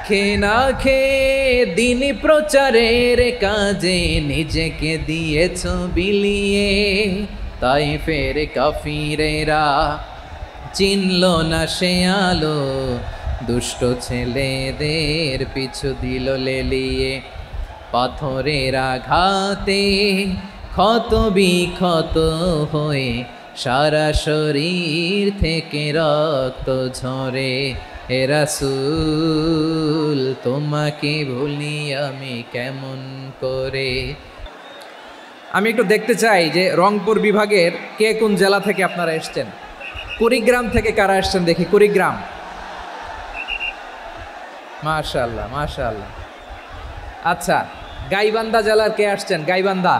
খেয়ে না খেয়ে দিন প্রচারের কাজে নিজেকে দিয়েছ বিলিয়ে, তাই ফের কাফিরেরা চিনল না সে আলো, দুষ্ট ছেলেদের পিছু দিল লেলিয়ে। পাথরের আঘাতে ক্ষত বিক্ষত হয়ে সারা শরীর থেকে রক্ত ঝরে, হে রাসূল তোমাকে ভুলি আমি কেমন করে। আমি একটু দেখতে চাই যে রংপুর বিভাগের কে কোন জেলা থেকে আপনারা এসছেন। কুড়িগ্রাম থেকে কারা এসছেন দেখি, কুড়িগ্রাম। মাশাআল্লাহ মাশাআল্লাহ। আচ্ছা, গাইবান্ধা জেলার কে আসছেন? গাইবান্ধা,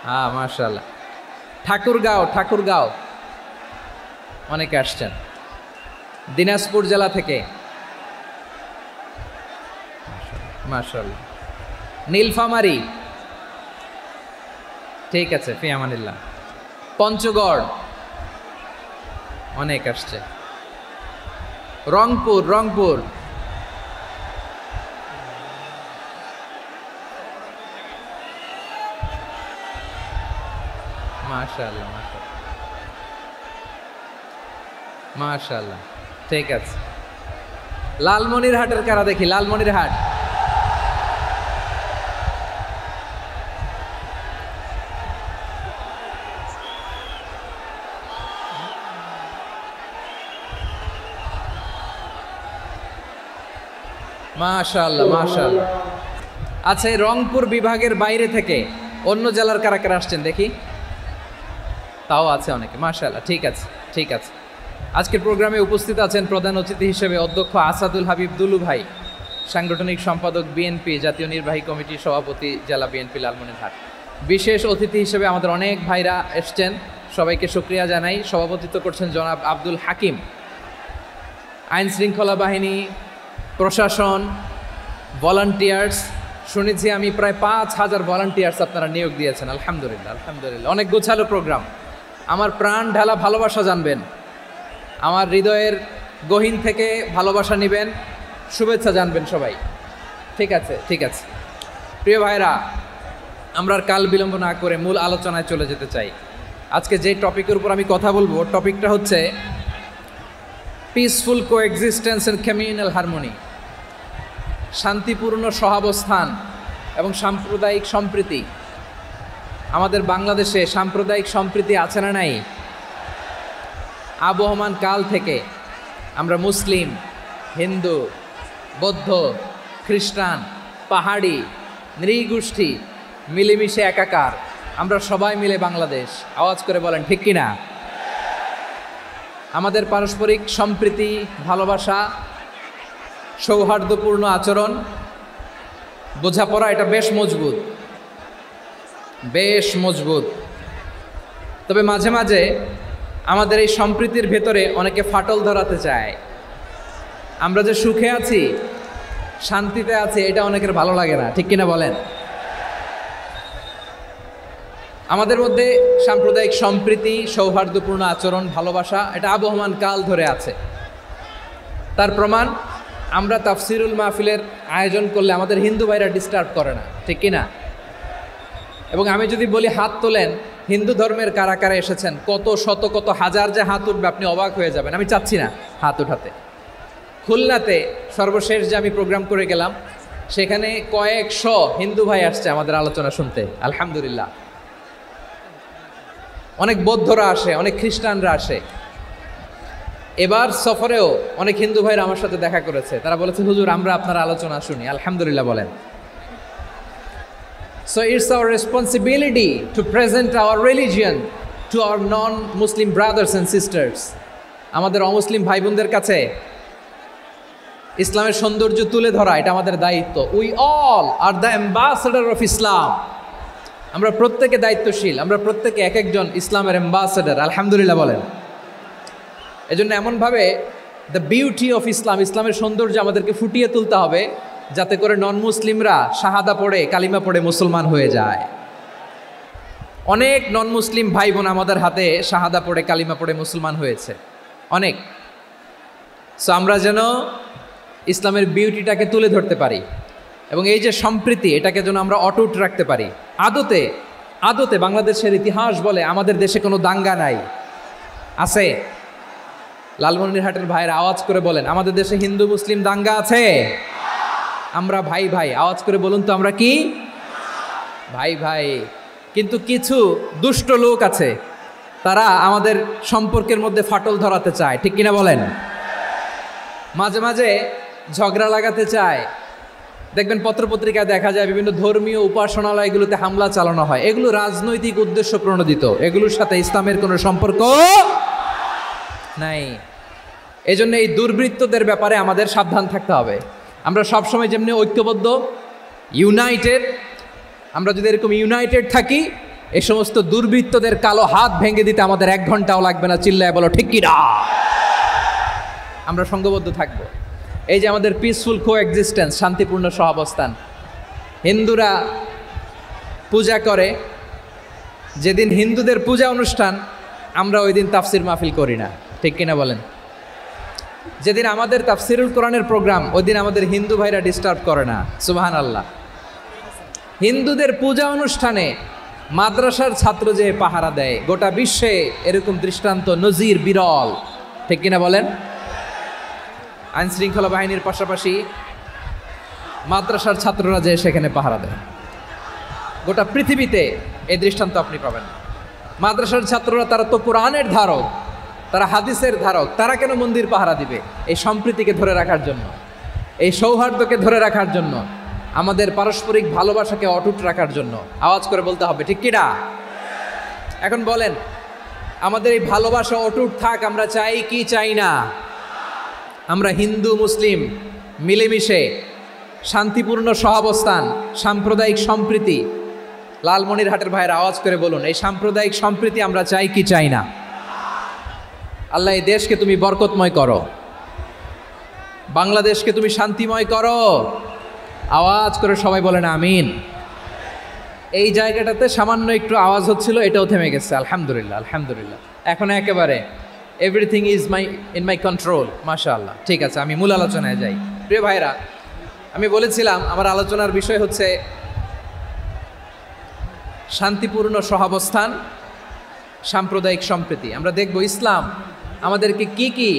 হ্যাঁ মাশাআল্লাহ। ঠাকুরগাঁও অনেকে আসছেন। দিনাজপুর জেলা থেকে মাশাআল্লাহ। নীলফামারী, ঠিক আছে, ফি আমানিল্লাহ। পঞ্চগড় অনেক আসছে। রংপুর মাশাআল্লাহ মাশাআল্লাহ, ঠিক আছে। লালমনিরহাটের কারা দেখি, লালমনিরহাট। মাশাআল্লাহ মাশাআল্লাহ। আচ্ছা, এই রংপুর বিভাগের বাইরে থেকে অন্য জেলার কারা কারা আসছেন দেখি, তাও আছে অনেকে। মাশাআল্লাহ, ঠিক আছে ঠিক আছে। আজকের প্রোগ্রামে উপস্থিত আছেন প্রধান অতিথি হিসেবে অধ্যক্ষ আসাদুল হাবিব দুলু ভাই, সাংগঠনিক সম্পাদক বিএনপি, জাতীয় নির্বাহী কমিটির সভাপতি, জেলা বিএনপি লালমনিরহাট। বিশেষ অতিথি হিসেবে আমাদের অনেক ভাইরা এসছেন, সবাইকে শুকরিয়া জানাই। সভাপতিত্ব করছেন জনাব আব্দুল হাকিম। আইন শৃঙ্খলা বাহিনী, প্রশাসন, ভলান্টিয়ার্স, শুনেছি আমি প্রায় 5,000 ভলান্টিয়ার্স আপনারা নিয়োগ দিয়েছেন। আলহামদুলিল্লাহ আলহামদুলিল্লাহ, অনেক গোছালো প্রোগ্রাম। আমার প্রাণ ঢালা ভালোবাসা জানবেন, আমার হৃদয়ের গহীন থেকে ভালোবাসা নেবেন, শুভেচ্ছা জানবেন সবাই। ঠিক আছে ঠিক আছে। প্রিয় ভাইরা, আমরা আর কাল বিলম্ব না করে মূল আলোচনায় চলে যেতে চাই। আজকে যে টপিকের উপর আমি কথা বলবো, টপিকটা হচ্ছে peaceful coexistence and communal harmony, শান্তিপূর্ণ সহাবস্থান এবং সাম্প্রদায়িক সম্প্রীতি। আমাদের বাংলাদেশে সাম্প্রদায়িক সম্প্রীতি আছে না নাই? আবহমান কাল থেকে আমরা মুসলিম, হিন্দু, বৌদ্ধ, খ্রিস্টান, পাহাড়ি, নৃগোষ্ঠী মিলেমিশে একাকার, আমরা সবাই মিলে বাংলাদেশ। আওয়াজ করে বলেন ঠিক কিনা? আমাদের পারস্পরিক সম্প্রীতি, ভালোবাসা, সৌহার্দ্যপূর্ণ আচরণ, বোঝাপড়া, এটা বেশ মজবুত। তবে মাঝে মাঝে আমাদের এই সম্প্রীতির ভেতরে অনেকে ফাটল ধরাতে চায়। আমরা যে সুখে আছি, শান্তিতে আছি, এটা অনেকের ভালো লাগে না, ঠিক কিনা বলেন? আমাদের মধ্যে সাম্প্রদায়িক সম্প্রীতি, সৌহার্দ্যপূর্ণ আচরণ, ভালোবাসা, এটা আবহমান কাল ধরে আছে। তার প্রমাণ, আমরা তাফসিরুল মাহফিলের আয়োজন করলে আমাদের হিন্দু ভাইরা ডিস্টার্ব করে না, ঠিক কিনা? এবং আমি যদি বলি হাত তোলেন, হিন্দু ধর্মের কারা কারা এসেছেন, কত শত কত হাজার যে হাত উঠবে, আপনি অবাক হয়ে যাবেন। আমি চাচ্ছি না হাত উঠাতে। খুলনাতে সর্বশেষ যে আমি প্রোগ্রাম করে গেলাম, সেখানে কয়েকশো হিন্দু ভাই আসছে আমাদের আলোচনা শুনতে। আলহামদুলিল্লাহ। অনেক বৌদ্ধরা আসে, অনেক খ্রিস্টানরা আসে। এবার সফরেও অনেক হিন্দু ভাইরা আমার সাথে দেখা করেছে। তারা বলেছে, হুজুর আমরা আপনার আলোচনা শুনি। আলহামদুলিল্লাহ বলেন। So it's our responsibility to present our religion to our non-Muslim brothers and sisters. আমাদের অমুসলিম ভাই বোনদের কাছে ইসলামের সৌন্দর্য তুলে ধরা, এটা আমাদের দায়িত্ব। We all are the ambassador of Islam. আমরা প্রত্যেকে দায়িত্বশীল, আমরা প্রত্যেকে এক একজন ইসলামের অ্যাম্বাসেডর। আলহামদুলিল্লাহ বলেন। এজন্য এমনভাবে দ্য বিউটি অফ ইসলাম, ইসলামের সৌন্দর্য আমাদেরকে ফুটিয়ে তুলতে হবে, যাতে করে নন মুসলিমরা শাহাদা পড়ে, কালিমা পড়ে মুসলমান হয়ে যায়। অনেক নন মুসলিম ভাই বোন আমাদের হাতে শাহাদা পড়ে, কালিমা পড়ে মুসলমান হয়েছে অনেক। সো আমরা যেন ইসলামের বিউটিটাকে তুলে ধরতে পারি, এবং এই যে সম্প্রীতি এটাকে যেন আমরা অটুট রাখতে পারি। আদতে বাংলাদেশের ইতিহাস বলে আমাদের দেশে কোনো দাঙ্গা নাই, আছে? লালমনিরহাটের ভাইয়ের আওয়াজ করে বলেন, আমাদের দেশে হিন্দু মুসলিম দাঙ্গা আছে? আমরা ভাই ভাই, আওয়াজ করে বলুন তো, আমরা কি ভাই ভাই? কিন্তু কিছু দুষ্ট লোক আছে, তারা আমাদের সম্পর্কের মধ্যে ফাটল ধরাতে চায়, ঠিক কিনা বলেন? মাঝে মাঝে ঝগড়া লাগাতে চায়। দেখবেন পত্রপত্রিকায় দেখা যায় বিভিন্ন ধর্মীয় উপাসনালয়গুলোতে হামলা চালানো হয়, এগুলো রাজনৈতিক উদ্দেশ্য প্রণোদিত, এগুলোর সাথে ইসলামের কোনো সম্পর্ক নাই। এই জন্য এই দুর্বৃত্তদের ব্যাপারে আমাদের সাবধান থাকতে হবে। আমরা সবসময় যেমনি ঐক্যবদ্ধ, ইউনাইটেড, আমরা যদি এরকম ইউনাইটেড থাকি, এই সমস্ত দুর্বৃত্তদের কালো হাত ভেঙে দিতে আমাদের 1 ঘন্টাও লাগবে না। চিল্লায় বলো ঠিক কিনা? আমরা সংঘবদ্ধ থাকব। এই যে আমাদের পিসফুল কোএক্সিস্টেন্স, শান্তিপূর্ণ সহাবস্থান, হিন্দুরা পূজা করে, যেদিন হিন্দুদের পূজা অনুষ্ঠান আমরা ওই দিন তাফসির মাহফিল করি না, ঠিক কিনা বলেন? যেদিন আমাদের তাফসিরুল কোরআনের প্রোগ্রাম, ওই দিন আমাদের হিন্দু ভাইরা ডিস্টার্ব করে না। সুবহানাল্লাহ। হিন্দুদের পূজা অনুষ্ঠানে মাদ্রাসার ছাত্র যে পাহারা দেয়, গোটা বিশ্বে এরকম দৃষ্টান্ত নজির বিরল, ঠিক কিনা বলেন? আইন শৃঙ্খলা বাহিনীর পাশাপাশি মাদ্রাসার ছাত্ররা যে সেখানে পাহারা দেয়, গোটা পৃথিবীতে এই দৃষ্টান্ত আপনি পাবেন। মাদ্রাসার ছাত্ররা, তারা তো কোরআনের ধারক, তারা হাদিসের ধারক, তারা কেন মন্দির পাহারা দিবে? এই সম্প্রীতিকে ধরে রাখার জন্য, এই সৌহার্দ্যকে ধরে রাখার জন্য, আমাদের পারস্পরিক ভালোবাসাকে অটুট রাখার জন্য। আওয়াজ করে বলতে হবে ঠিক কিনা? এখন বলেন, আমাদের এই ভালোবাসা অটুট থাক আমরা চাই কি চাই না? আমরা হিন্দু মুসলিম মিলেমিশে শান্তিপূর্ণ সহাবস্থান, সাম্প্রদায়িক সম্প্রীতি, লালমনিরহাটের ভাইয়ের আওয়াজ করে বলুন, এই সাম্প্রদায়িক সম্প্রীতি আমরা চাই কি চাই না? আল্লাহ এই দেশকে তুমি বরকতময় করো, বাংলাদেশকে তুমি শান্তিময় করো। আওয়াজ করে সবাই বলেন আমিন। এই জায়গাটাতে সামান্য একটু আওয়াজ হচ্ছিল, এটাও থেমে গেছে। আলহামদুলিল্লাহ, আলহামদুলিল্লাহ। এখন একেবারে everything is in my control, মাশাআল্লাহ। ঠিক আছে, আমি মূল আলোচনায় যাই। প্রিয় ভাইরা, আমি বলেছিলাম আমার আলোচনার বিষয় হচ্ছে শান্তিপূর্ণ সহাবস্থান, সাম্প্রদায়িক সম্প্রীতি। আমরা দেখব ইসলাম আমাদেরকে কি কি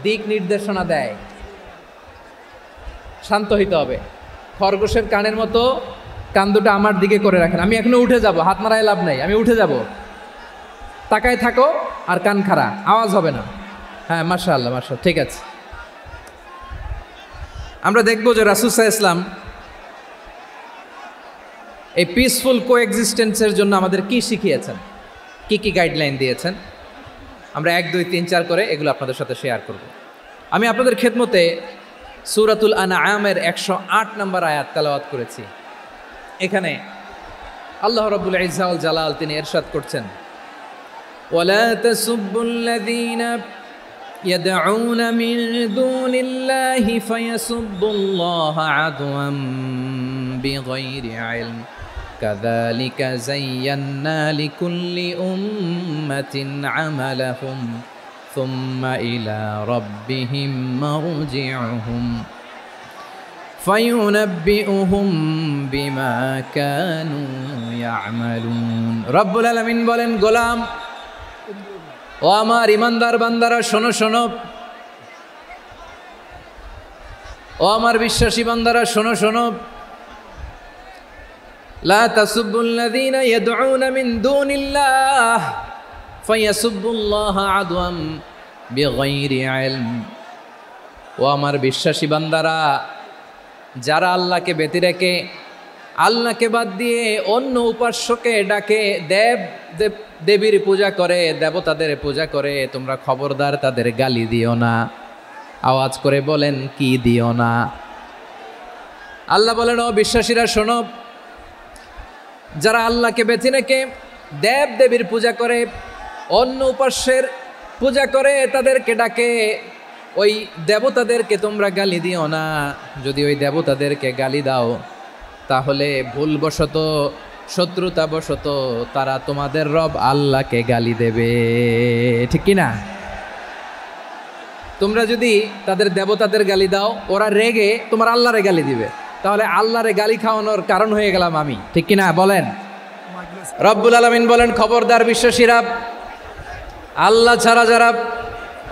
দিক নির্দেশনা দেয়। শান্ত হইতে হবে, খরগোশের কানের মতো কান দুটো আমার দিকে করে রাখেন। আমি এখনো উঠে যাব, হাত মারায় লাভ নাই, আমি উঠে যাব। তাকায় থাকো আর কান খাড়া, আওয়াজ হবে না। হ্যাঁ, মাশাআল্লাহ, মাশাআল্লাহ, ঠিক আছে। আমরা দেখব যে রাসূল সাল্লাল্লাহু আলাইহি ওয়াসাল্লাম এই পিসফুল কোএক্সিস্টেন্সের জন্য আমাদের কি শিখিয়েছেন, কি কি গাইডলাইন দিয়েছেন। আমরা 1, 2, 3, 4 করে এগুলো আপনাদের সাথে শেয়ার করব। আমি আপনাদের খেদমতে সূরাতুল আনআমের 108 নম্বর আয়াত তেলাওয়াত করেছি। এখানে আল্লাহ রাব্বুল ইজ্জা ওয়াল জালাল তিনি ইরশাদ করছেন, ওয়ালা তাসুব্বুল্লাযীনা ইয়াদউনা মিন দুনিল্লাহি ফায়াসুব্বুল্লাহা আদওয়াম বিগাইরি ইলম কাযালিকা যায়্যান্না লিকুল্লি উম্মাতিন আমালাহুম সুম্মা ইলা রাব্বিহিম মারজিউহুম ফায়ুনাব্বিউহুম বিমা কানু ইয়ামালুন। রব্বুল আলামিন বলেন, গোলাম ও আমার ইমানদার বান্দারা, শোনো শোনো, ও আমার বিশ্বাসী বান্দারা শোনো শোনো, লা তাসুব্বুল্লাযীনা ইয়াদউনা মিন দুনিল্লাহ ফায়াসুব্বুল্লাহা আদওয়াম বিগাইরি ইলম। ও আমার বিশ্বাসী বান্দারা, যারা আল্লাহকে ব্যতি রেখে, আল্লাহকে বাদ দিয়ে অন্য উপাস্যকে ডাকে, দেবীর পূজা করে, দেবতাদের পূজা করে, তোমরা খবরদার তাদের গালি দিও না। আওয়াজ করে বলেন, কি দিও না? আল্লাহ বলেন, ও বিশ্বাসীরা শোনো, যারা আল্লাহকে বেছে রেখে দেবীর পূজা করে, অন্য উপাস্যের পূজা করে, তাদেরকে ডাকে, ওই দেবতাদেরকে তোমরা গালি দিও না। যদি ওই দেবতাদেরকে গালি দাও, তাহলে ভুলবশত, শত্রুতাবশত তারা তোমাদের রব আল্লাহকে গালি দেবে, ঠিক কিনা? তোমরা যদি তাদের দেবতাদের গালি দাও, ওরা রেগে তোমার আল্লাহরে গালি দিবে, তাহলে আল্লাহরে গালি খাওয়ানোর কারণ হয়ে গেলাম আমি, ঠিক কিনা বলেন? রব্বুল আলামিন বলেন, খবরদার বিশ্বাসীরা, আল্লাহ ছাড়া যারা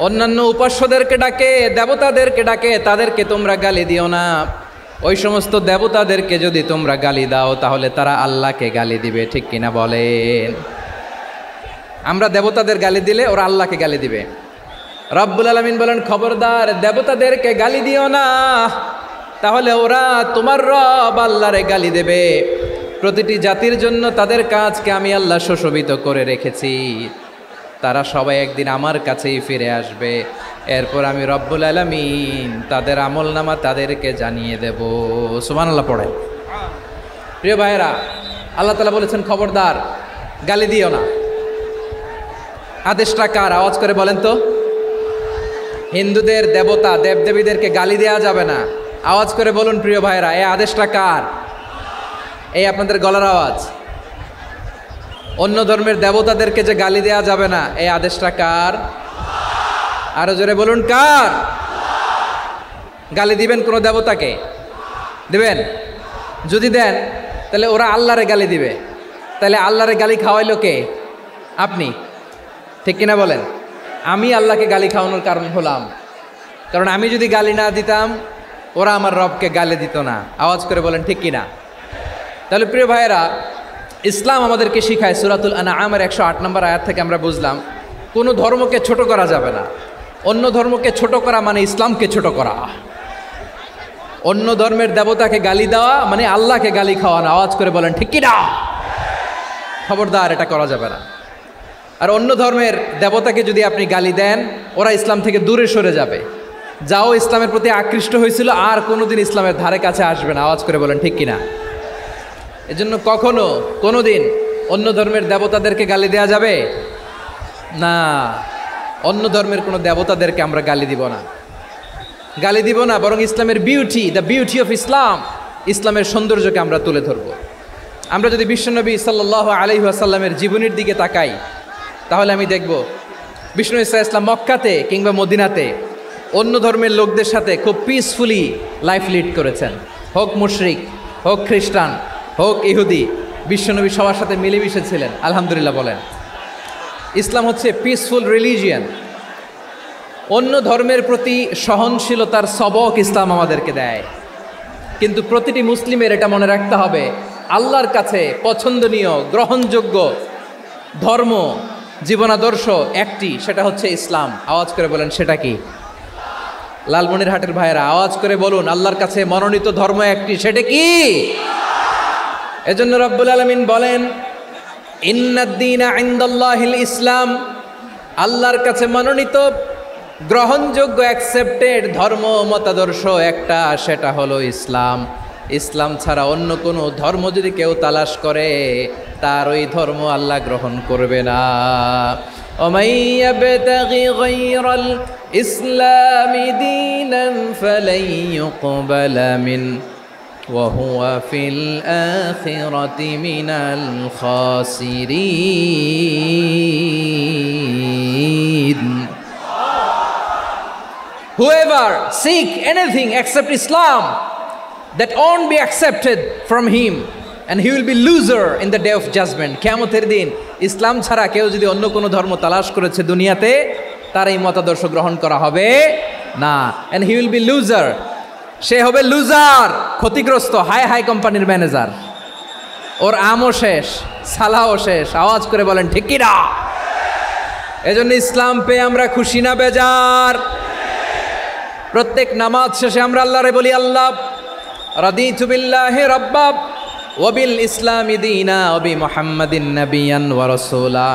অন্যান্য উপাস্যদেরকে ডাকে, দেবতাদেরকে ডাকে, তাদেরকে তোমরা গালি দিও না। ওই সমস্ত দেবতাদেরকে যদি তোমরা গালি দাও তাহলে তারা আল্লাহকে গালি দিবে, ঠিক কিনা বলেন? আমরা দেবতাদের গালি দিলে ওরা আল্লাহকে গালি দিবে। রব্বুল আলামিন বলেন, খবরদার দেবতাদেরকে গালি দিও না, তাহলে ওরা তোমার রব আল্লাহরে গালি দেবে। প্রতিটি জাতির জন্য তাদের কাজকে আমি আল্লাহ সুশোভিত করে রেখেছি, তারা সবাই একদিন আমার কাছেই ফিরে আসবে। এরপর আমি রব্বুল আলামিন তাদের আমলনামা তাদেরকে জানিয়ে দেব। সুবহানাল্লাহ পড়ে। প্রিয় ভাইয়েরা, আল্লাহ তাআলা বলেছেন খবরদার গালি দিও না। আদেশটা কার? আওয়াজ করে বলেন তো। হিন্দুদের দেবতা দেবদেবীদেরকে গালি দেওয়া যাবে না। আওয়াজ করে বলুন প্রিয় ভাইয়েরা, এই আদেশটা কার? এই আপনাদের গলার আওয়াজ। অন্য ধর্মের দেবতাদেরকে যে গালি দেওয়া যাবে না, এই আদেশটা কার? আরো জোরে বলুন, কার? গালি দিবেন কোনো দেবতাকে? দিবেন? যদি দেন তাহলে ওরা আল্লাহরে গালি দিবে, তাহলে আল্লাহরে গালি খাওয়াইলো কে? আপনি, ঠিক কিনা বলেন? আমি আল্লাহকে গালি খাওয়ানোর কারণ হলাম, কারণ আমি যদি গালি না দিতাম ওরা আমার রবকে গালি দিত না। আওয়াজ করে বলেন ঠিক কিনা? তাহলে প্রিয় ভাইয়েরা, ইসলাম আমাদেরকে শিখায়, সূরাতুল আনআমের 108 নম্বর আয়াত থেকে আমরা বুঝলাম কোনো ধর্মকে ছোট করা যাবে না। অন্য ধর্মকে ছোট করা মানে ইসলামকে ছোট করা। অন্য ধর্মের দেবতাকে গালি দেওয়া মানে আল্লাহকে গালি খাওয়ানো। আওয়াজ করে বলেন ঠিক কিনা? খবরদার, এটা করা যাবে না। আর অন্য ধর্মের দেবতাকে যদি আপনি গালি দেন, ওরা ইসলাম থেকে দূরে সরে যাবে। যাও ইসলামের প্রতি আকৃষ্ট হয়েছিল আর কোনোদিন ইসলামের ধারে কাছে আসবে না। আওয়াজ করে বলেন ঠিক কিনা? এজন্য কখনো কোনোদিন অন্য ধর্মের দেবতাদেরকে গালি দেওয়া যাবে না। অন্য ধর্মের কোনো দেবতাদেরকে আমরা গালি দিব না, গালি দিব না, বরং ইসলামের beauty, the beauty of Islam, ইসলামের সৌন্দর্যকে আমরা তুলে ধরব। আমরা যদি বিশ্বনবী সাল্লাল্লাহু আলাইহি ওয়াসাল্লামের জীবনীর দিকে তাকাই, তাহলে আমি দেখব বিষ্ণু ইসা ইসলাম মক্কাতে কিংবা মদিনাতে অন্য ধর্মের লোকদের সাথে খুব পিসফুলি লাইফ লিড করেছেন। হোক মুশরিক, হোক খ্রিস্টান, হোক ইহুদি, বিশ্বনবী সবার সাথে মিলেমিশে ছিলেন। আলহামদুলিল্লাহ বলেন। ইসলাম হচ্ছে পিসফুল রিলিজিয়ান। অন্য ধর্মের প্রতি সহনশীলতার সবক ইসলাম আমাদেরকে দেয়। কিন্তু প্রতিটি মুসলিমের এটা মনে রাখতে হবে, আল্লাহর কাছে পছন্দনীয় গ্রহণযোগ্য ধর্ম, জীবনাদর্শ একটি, সেটা হচ্ছে ইসলাম। আওয়াজ করে বলেন সেটা কি? লালমনিরহাটের ভাইয়েরা আওয়াজ করে বলুন, আল্লাহর কাছে মনোনীত ধর্ম একটি, সেটা কি? এজন্য রব্বুল আলামিন বলেন, ইন্নাদ-দীনা ইনদাল্লাহিল ইসলাম, আল্লাহর কাছে মনোনীত গ্রহণযোগ্য অ্যাকসেপ্টেড ধর্ম মতাদর্শ একটা, সেটা হলো ইসলাম। ইসলাম ছাড়া অন্য কোনো ধর্ম যদি কেউ তালাশ করে, তার ওই ধর্ম আল্লাহ গ্রহণ করবে না। ওমাই ইয়াবতাগি গায়রাল ইসলামি দীনান ফালাই ইউকবালা মিন ওয়া হুয়া ফিল আখিরাতি মিনাল খাসিরিন। Whoever seek anything except Islam, that won't be accepted from him, and he will be loser in the day of judgment. কিয়ামতের দিন ইসলাম ছাড়া কেউ যদি অন্য কোনো ধর্ম তালাশ করেছে দুনিয়াতে, তার এই মতাদর্শ গ্রহণ করা হবে না। and he will be loser, সে হবে লুজার, ক্ষতিগ্রস্ত। হাই হাই কোম্পানির ম্যানেজার, ওর আমও শেষ, সালাও শেষ। আওয়াজ করে বলেন ঠিক কি না? এজন্য ইসলাম পেয়ে আমরা খুশি না বেজার? প্রত্যেক নামাজ শেষে আমরা আল্লাহরে বলি, আল্লাহ রাদিতু বিল্লাহি রাব্বা ওয়া বিল ইসলামি দীনা ওয়া বি মুহাম্মাদিন নাবিয়ান ওয়া রাসূলা।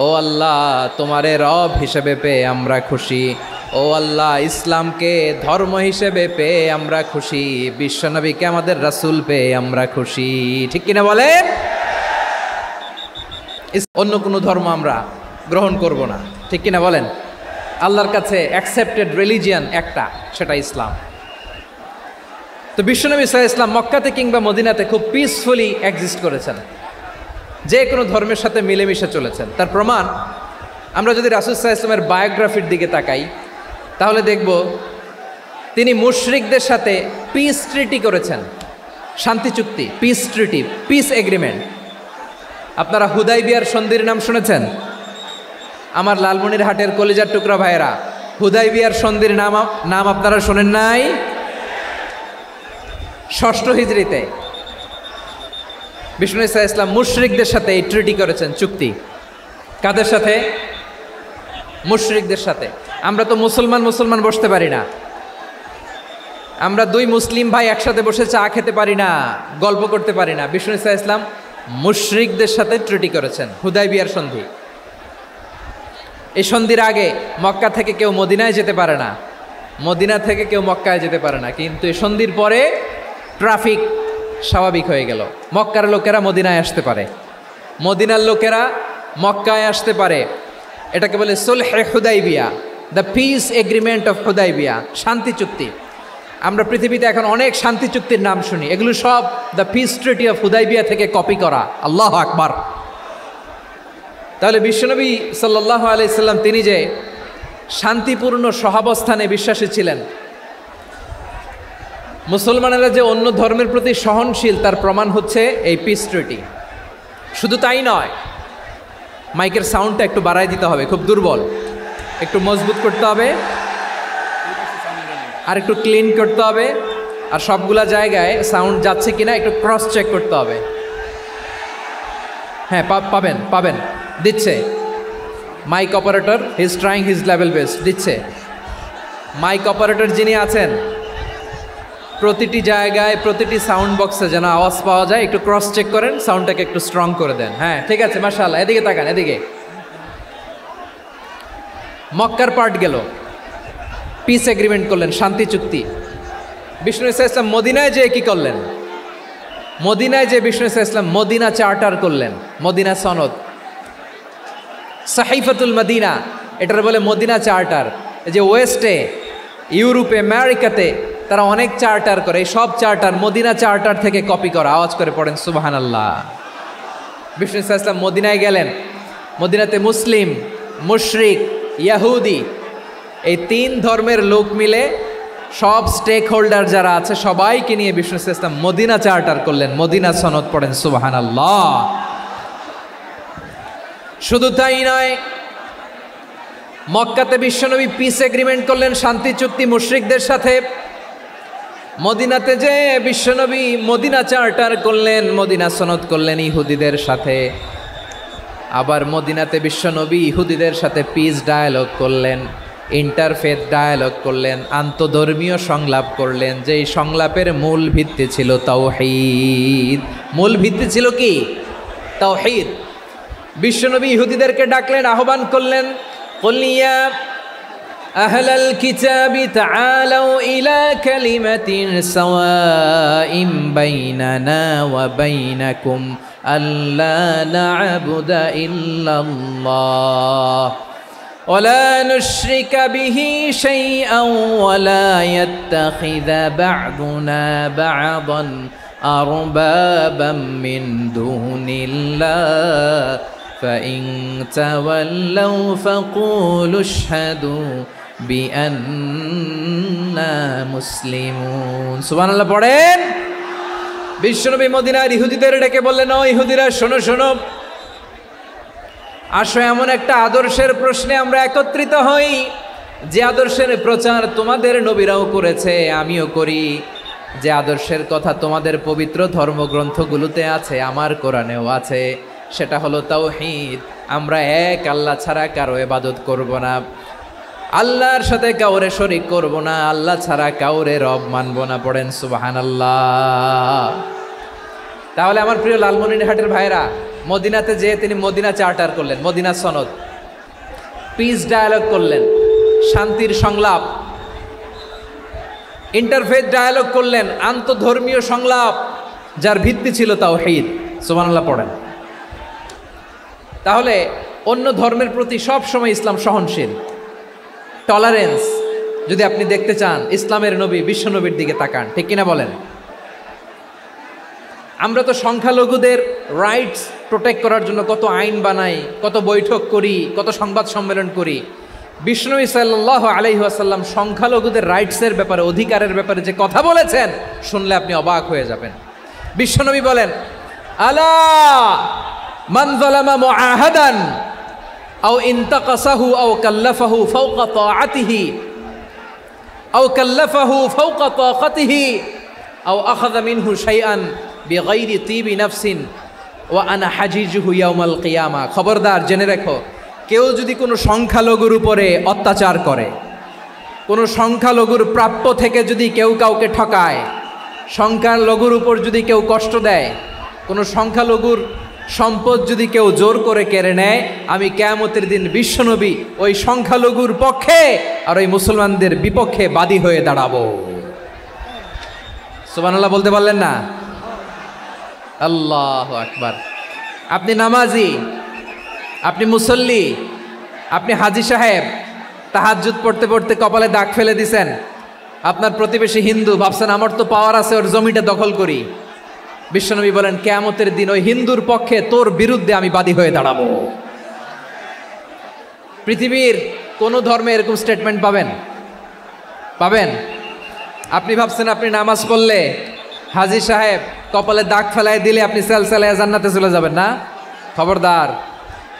ও আল্লাহ, তোমারে রব হিসেবে পেয়ে আমরা খুশি। ও আল্লাহ, ইসলামকে ধর্ম হিসেবে পেয়ে আমরা খুশি। বিশ্বনবীকে আমাদের রাসূল পেয়ে আমরা খুশি। ঠিক কিনা বলেন? অন্য কোনো ধর্ম আমরা গ্রহণ করব না। ঠিক কিনা বলেন? আল্লাহর কাছে অ্যাকসেপ্টেড রিলিজিয়ান একটা, সেটা ইসলাম। তো বিশ্বনবী সাল্লাল্লাহু আলাইহি ওয়াসাল্লাম মক্কাতে কিংবা মদিনাতে খুব পিসফুলি এক্সিস্ট করেছেন, যে কোনো ধর্মের সাথে মিলেমিশে চলেছেন। তার প্রমাণ আমরা যদি রাসূল সাল্লাল্লাহু আলাইহি ওয়াসাল্লামের বায়োগ্রাফির দিকে তাকাই, তাহলে দেখব তিনি মুশরিকদের সাথে পিস ট্রিটি করেছেন, শান্তি চুক্তি, পিস ট্রিটি, পিস এগ্রিমেন্ট। আপনারা হুদাইবিয়ার সন্ধির নাম শুনেছেন? আমার লালমনিরহাটের কলিজার টুকরা ভাইয়েরা, হুদাইবিয়ার সন্ধির নাম আপনারা শোনেন নাই? ষষ্ঠ হিজরিতে বিষ্ণু ঈসা ইসলাম মুশরিকদের সাথে এই ট্রিটি করেছেন, চুক্তি। কাদের সাথে? মুশরিকদের সাথে। আমরা তো মুসলমান বসতে পারি না, আমরা দুই মুসলিম ভাই একসাথে বসে চা খেতে পারি না, গল্প করতে পারি না। বিষ্ণু ঈসা ইসলাম মুশরিকদের সাথে ট্রিটি করেছেন, হুদাইবিয়ার সন্ধি। এই সন্ধির আগে মক্কা থেকে কেউ মদিনায় যেতে পারে না, মদিনা থেকে কেউ মক্কায় যেতে পারে না। কিন্তু এই সন্ধির পরে ট্রাফিক স্বাভাবিক হয়ে গেল, মক্কার লোকেরা মদিনায় আসতে পারে, মদিনার লোকেরা মক্কায় আসতে পারে। এটাকে বলে সুলহে Hudaibiya, the peace agreement of Hudaibiya, শান্তি চুক্তি। আমরা পৃথিবীতে এখন অনেক শান্তি চুক্তির নাম শুনি, এগুলো সব the piece treaty of Hudaibiya থেকে কপি করা। আল্লাহু আকবার। তাহলে বিশ্বনবী সাল্লাল্লাহু আলাইহি সাল্লাম তিনি যে শান্তিপূর্ণ সহাবস্থানে বিশ্বাসী ছিলেন, মুসলমানেরা যে অন্য ধর্মের প্রতি সহনশীল, তার প্রমাণ হচ্ছে এই পিস ট্রিটি। শুধু তাই নয়, মাইকের সাউন্ডটা একটু বাড়াই দিতে হবে, খুব দুর্বল, একটু মজবুত করতে হবে, আর একটু ক্লিন করতে হবে, আর সবগুলা জায়গায় সাউন্ড যাচ্ছে কিনা একটু ক্রস চেক করতে হবে। হ্যাঁ, পাবেন দিচ্ছে mike operator, he is trying his level best, দিচ্ছে। মাইক অপারেটর যিনি আছেন, প্রতিটি জায়গায় প্রতিটি সাউন্ড বক্সে যেন আওয়াজ পাওয়া যায়, একটু ক্রস চেক করেন, সাউন্ডটাকে একটু স্ট্রং করে দেন। হ্যাঁ, ঠিক আছে, মাশাআল্লাহ। এদিকে তাকান, এদিকে। মক্কার পার্ট গেল, পিস এগ্রিমেন্ট করলেন, শান্তি চুক্তি। বিষ্ণু ঈসা ইসলাম মদিনায় যেয়ে কি করলেন? মদিনায় যে বিষ্ণু ঈসা ইসলাম মদিনা চার্টার করলেন, মদিনা সনদ, সাহিফাতুল মদিনা, এটার বলে মদিনা চার্টার। এই যে ওয়েস্টে, ইউরোপে, আমেরিকাতে তারা অনেক চার্টার করে, এই সব চার্টার মদিনা চার্টার থেকে কপি করা। আওয়াজ করে পড়েন সুবহানাল্লাহ। বিষ্ণু ঈসা ইসলাম মদিনায় গেলেন, মদিনাতে মুসলিম, মুশরিক, ইয়াহুদি, এই তিন ধর্মের লোক মিলে সব স্টেক হোল্ডার যারা আছে সবাইকে নিয়ে বিষ্ণু ঈসা ইসলাম মদিনা চার্টার করলেন, মদিনা সনদ। পড়েন সুবহানাল্লাহ। শুধু তাই নয়, মক্কাতে বিশ্বনবী পিস এগ্রিমেন্ট করলেন, শান্তি চুক্তি মুশরিকদের সাথে। মদিনাতে যে বিশ্বনবী মদিনা চার্টার করলেন, মদিনা সনদ করলেন ইহুদিদের সাথে। আবার মদিনাতে বিশ্বনবী ইহুদিদের সাথে পিস ডায়ালগ করলেন, ইন্টারফেথ ডায়ালগ করলেন, আন্তধর্মীয় সংলাপ করলেন, যেই সংলাপের মূল ভিত্তি ছিল তাওহীদ। মূল ভিত্তি ছিল কি? তাওহীদ। বিশ্বনবী ইহুদিদেরকে ডাকলেন, আহ্বান করলেন, কুল ইয়া আহলাল কিতাবি তাআলাউ ইলা কালিমাতিন সাওয়াইন বাইনানা ওয়া বাইনাকুম আল্লা না'বুদা ইল্লাল্লাহ ولا نشرك به شيئا ولا يتخذ بعضنا بعضا أربابا من دون الله فإن تولوا فقولوا اشهدوا بأننا مسلمون سبحان الله পড়েন। বিশ্বনবী মদিনার ইহুদিদের ডেকে বললেন, ও ইহুদিরা, শোনো শোনো, আসো এমন একটা আদর্শের প্রশ্নে আমরা একত্রিত হই, যে আদর্শের প্রচার তোমাদের নবীরাও করেছে, আমিও করি, যে আদর্শের কথা তোমাদের পবিত্র ধর্মগ্রন্থগুলোতে আছে, আমার কোরআনেও আছে, সেটা হলো তাওহীদ। আমরা এক আল্লাহ ছাড়া কারো ইবাদত করব না, আল্লাহর সাথে কাউরে শরীক করব না, আল্লাহ ছাড়া কাউরে রব মানব না। পড়েন সুবহানাল্লাহ। তাহলে আমার প্রিয় লালমনিরহাটের ভাইরা, মদিনাতে যেয়ে তিনি মদিনা চার্টার করলেন, মদিনা সনদ, পিস ডায়ালগ করলেন, শান্তির সংলাপ, ইন্টারফেথ ডায়ালগ করলেন, আন্তধর্মীয় সংলাপ, যার ভিত্তি ছিল তাওহীদ। সুবহানাল্লাহ পড়েন। তাহলে অন্য ধর্মের প্রতি সব সময় ইসলাম সহনশীল, টলারেন্স। যদি আপনি দেখতে চান ইসলামের নবী বিশ্বনবীর দিকে তাকান, ঠিক কিনা বলেন? আমরা তো সংখ্যালঘুদের রাইটস প্রোটেক্ট করার জন্য কত আইন বানাই, কত বৈঠক করি, কত সংবাদ সম্মেলন করি, বিষ্ণু সাল্লাল্লাহু আলাইহি ওয়াসাল্লাম সংখ্যালঘুদের রাইটসের ব্যাপারে, অধিকারের ব্যাপারে যে কথা বলেছেন, শুনলে আপনি অবাক হয়ে যাবেন। বিশ্বনবী বলেন, আলা মান যালামা মুআহাদান আও ইনতাকাসাহু আও কাল্লাফাহু ফাওকা তাআতিহি আও কাল্লাফাহু ফাওকা তাকাতিহি আও আখাযা মিনহু শাইআন বিগাইরি তিবি নাফসিন ওয়া আনা হাজিজুহু ইয়াউমাল কিয়ামা। খবরদার, জেনে রেখো, কেউ যদি কোনো সংখ্যালঘুর উপরে অত্যাচার করে, কোনো সংখ্যালঘুর প্রাপ্য থেকে যদি কেউ কাউকে ঠকায়, সংখ্যালঘুর উপর যদি কেউ কষ্ট দেয়, কোনো সংখ্যালঘুর সম্পদ যদি কেউ জোর করে কেড়ে নেয়, আমি কিয়ামতের দিন বিশ্বনবী ওই সংখ্যালঘুর পক্ষে আর ওই মুসলমানদের বিপক্ষে বাদী হয়ে দাঁড়াবো। সুবহানাল্লাহ বলতে পারলেন না? আল্লাহু আকবার। আপনি নামাজি, আপনি মুসল্লি, আপনি হাজি সাহেব, তাহাজ্জুদ পড়তে পড়তে কপালে দাগ ফেলে দিছেন, আপনার প্রতিবেশী হিন্দু, ভাবছেন আমার তো পাওয়ার আছে, ওর জমিটা দখল করি। বিশ্বনবী বলেন, কিয়ামতের দিন ওই হিন্দুর পক্ষে তোর বিরুদ্ধে আমি বাদী হয়ে দাঁড়াবো। পৃথিবীর কোন ধর্মে এরকম স্টেটমেন্ট পাবেন? পাবেন? আপনি ভাবছেন আপনি নামাজ পড়লে হাজি সাহেব কপালে দাগ ফেলায় দিলে আপনি সেলসেলায় জান্নাতে চলে যাবেন না? খবরদার।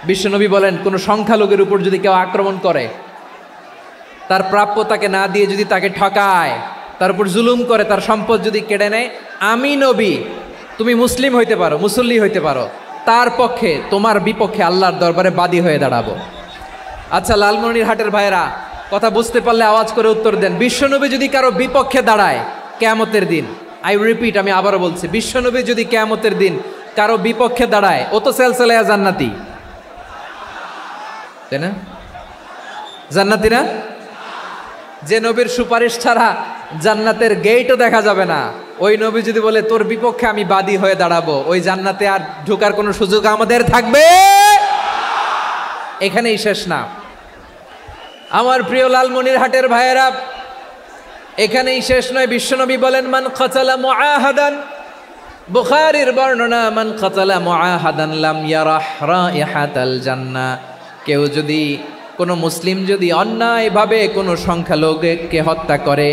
বিশ্বনবী বলেন, কোনো সংখ্যালঘুর উপর যদি কেউ আক্রমণ করে, তার প্রাপ্য তাকে না দিয়ে যদি তাকে ঠকায়, তার উপর জুলুম করে, তার সম্পদ যদি কেড়ে নেয়, আমি নবী, তুমি মুসলিম হইতে পারো, মুসল্লি হইতে পারো, তার পক্ষে, তোমার বিপক্ষে আল্লাহর দরবারে বাদী হয়ে দাঁড়াবো। আচ্ছা লালমনিরহাটের ভাইরা, কথা বুঝতে পারলে আওয়াজ করে উত্তর দেন। বিশ্বনবী যদি কারো বিপক্ষে দাঁড়ায় কিয়ামতের দিন, আই রিপিট, আমি আবারও বলছি, বিশ্বনবী যদি কিয়ামতের দিন কারো বিপক্ষে দাঁড়ায়, ও তো সেলসেলায়া জান্নাতি, তাই না? জান্নাতি না? যে নবীর সুপারিশ ছাড়া জান্নাতের গেটও দেখা যাবে না, ওই নবী যদি বলে তোর বিপক্ষে আমি বাদী হয়ে দাঁড়াবো, ওই জান্নাতে আর ঢোকার কোনো সুযোগ আমাদের থাকবে? এখানেই শেষ না আমার প্রিয় লালমনিরহাটের ভাইয়েরা, এখানেই শেষ নয়। বিশ্বনবী বলেন, মান কাতালা মুআহাদান, বুখারীর বর্ণনা, মান কাতালা মুআহাদান লাম ইয়ারাহ রাইহাতাল জান্নাহ। কেউ যদি, কোনো মুসলিম যদি অন্যায়ভাবে কোনো সংখ্যালঘুকে হত্যা করে,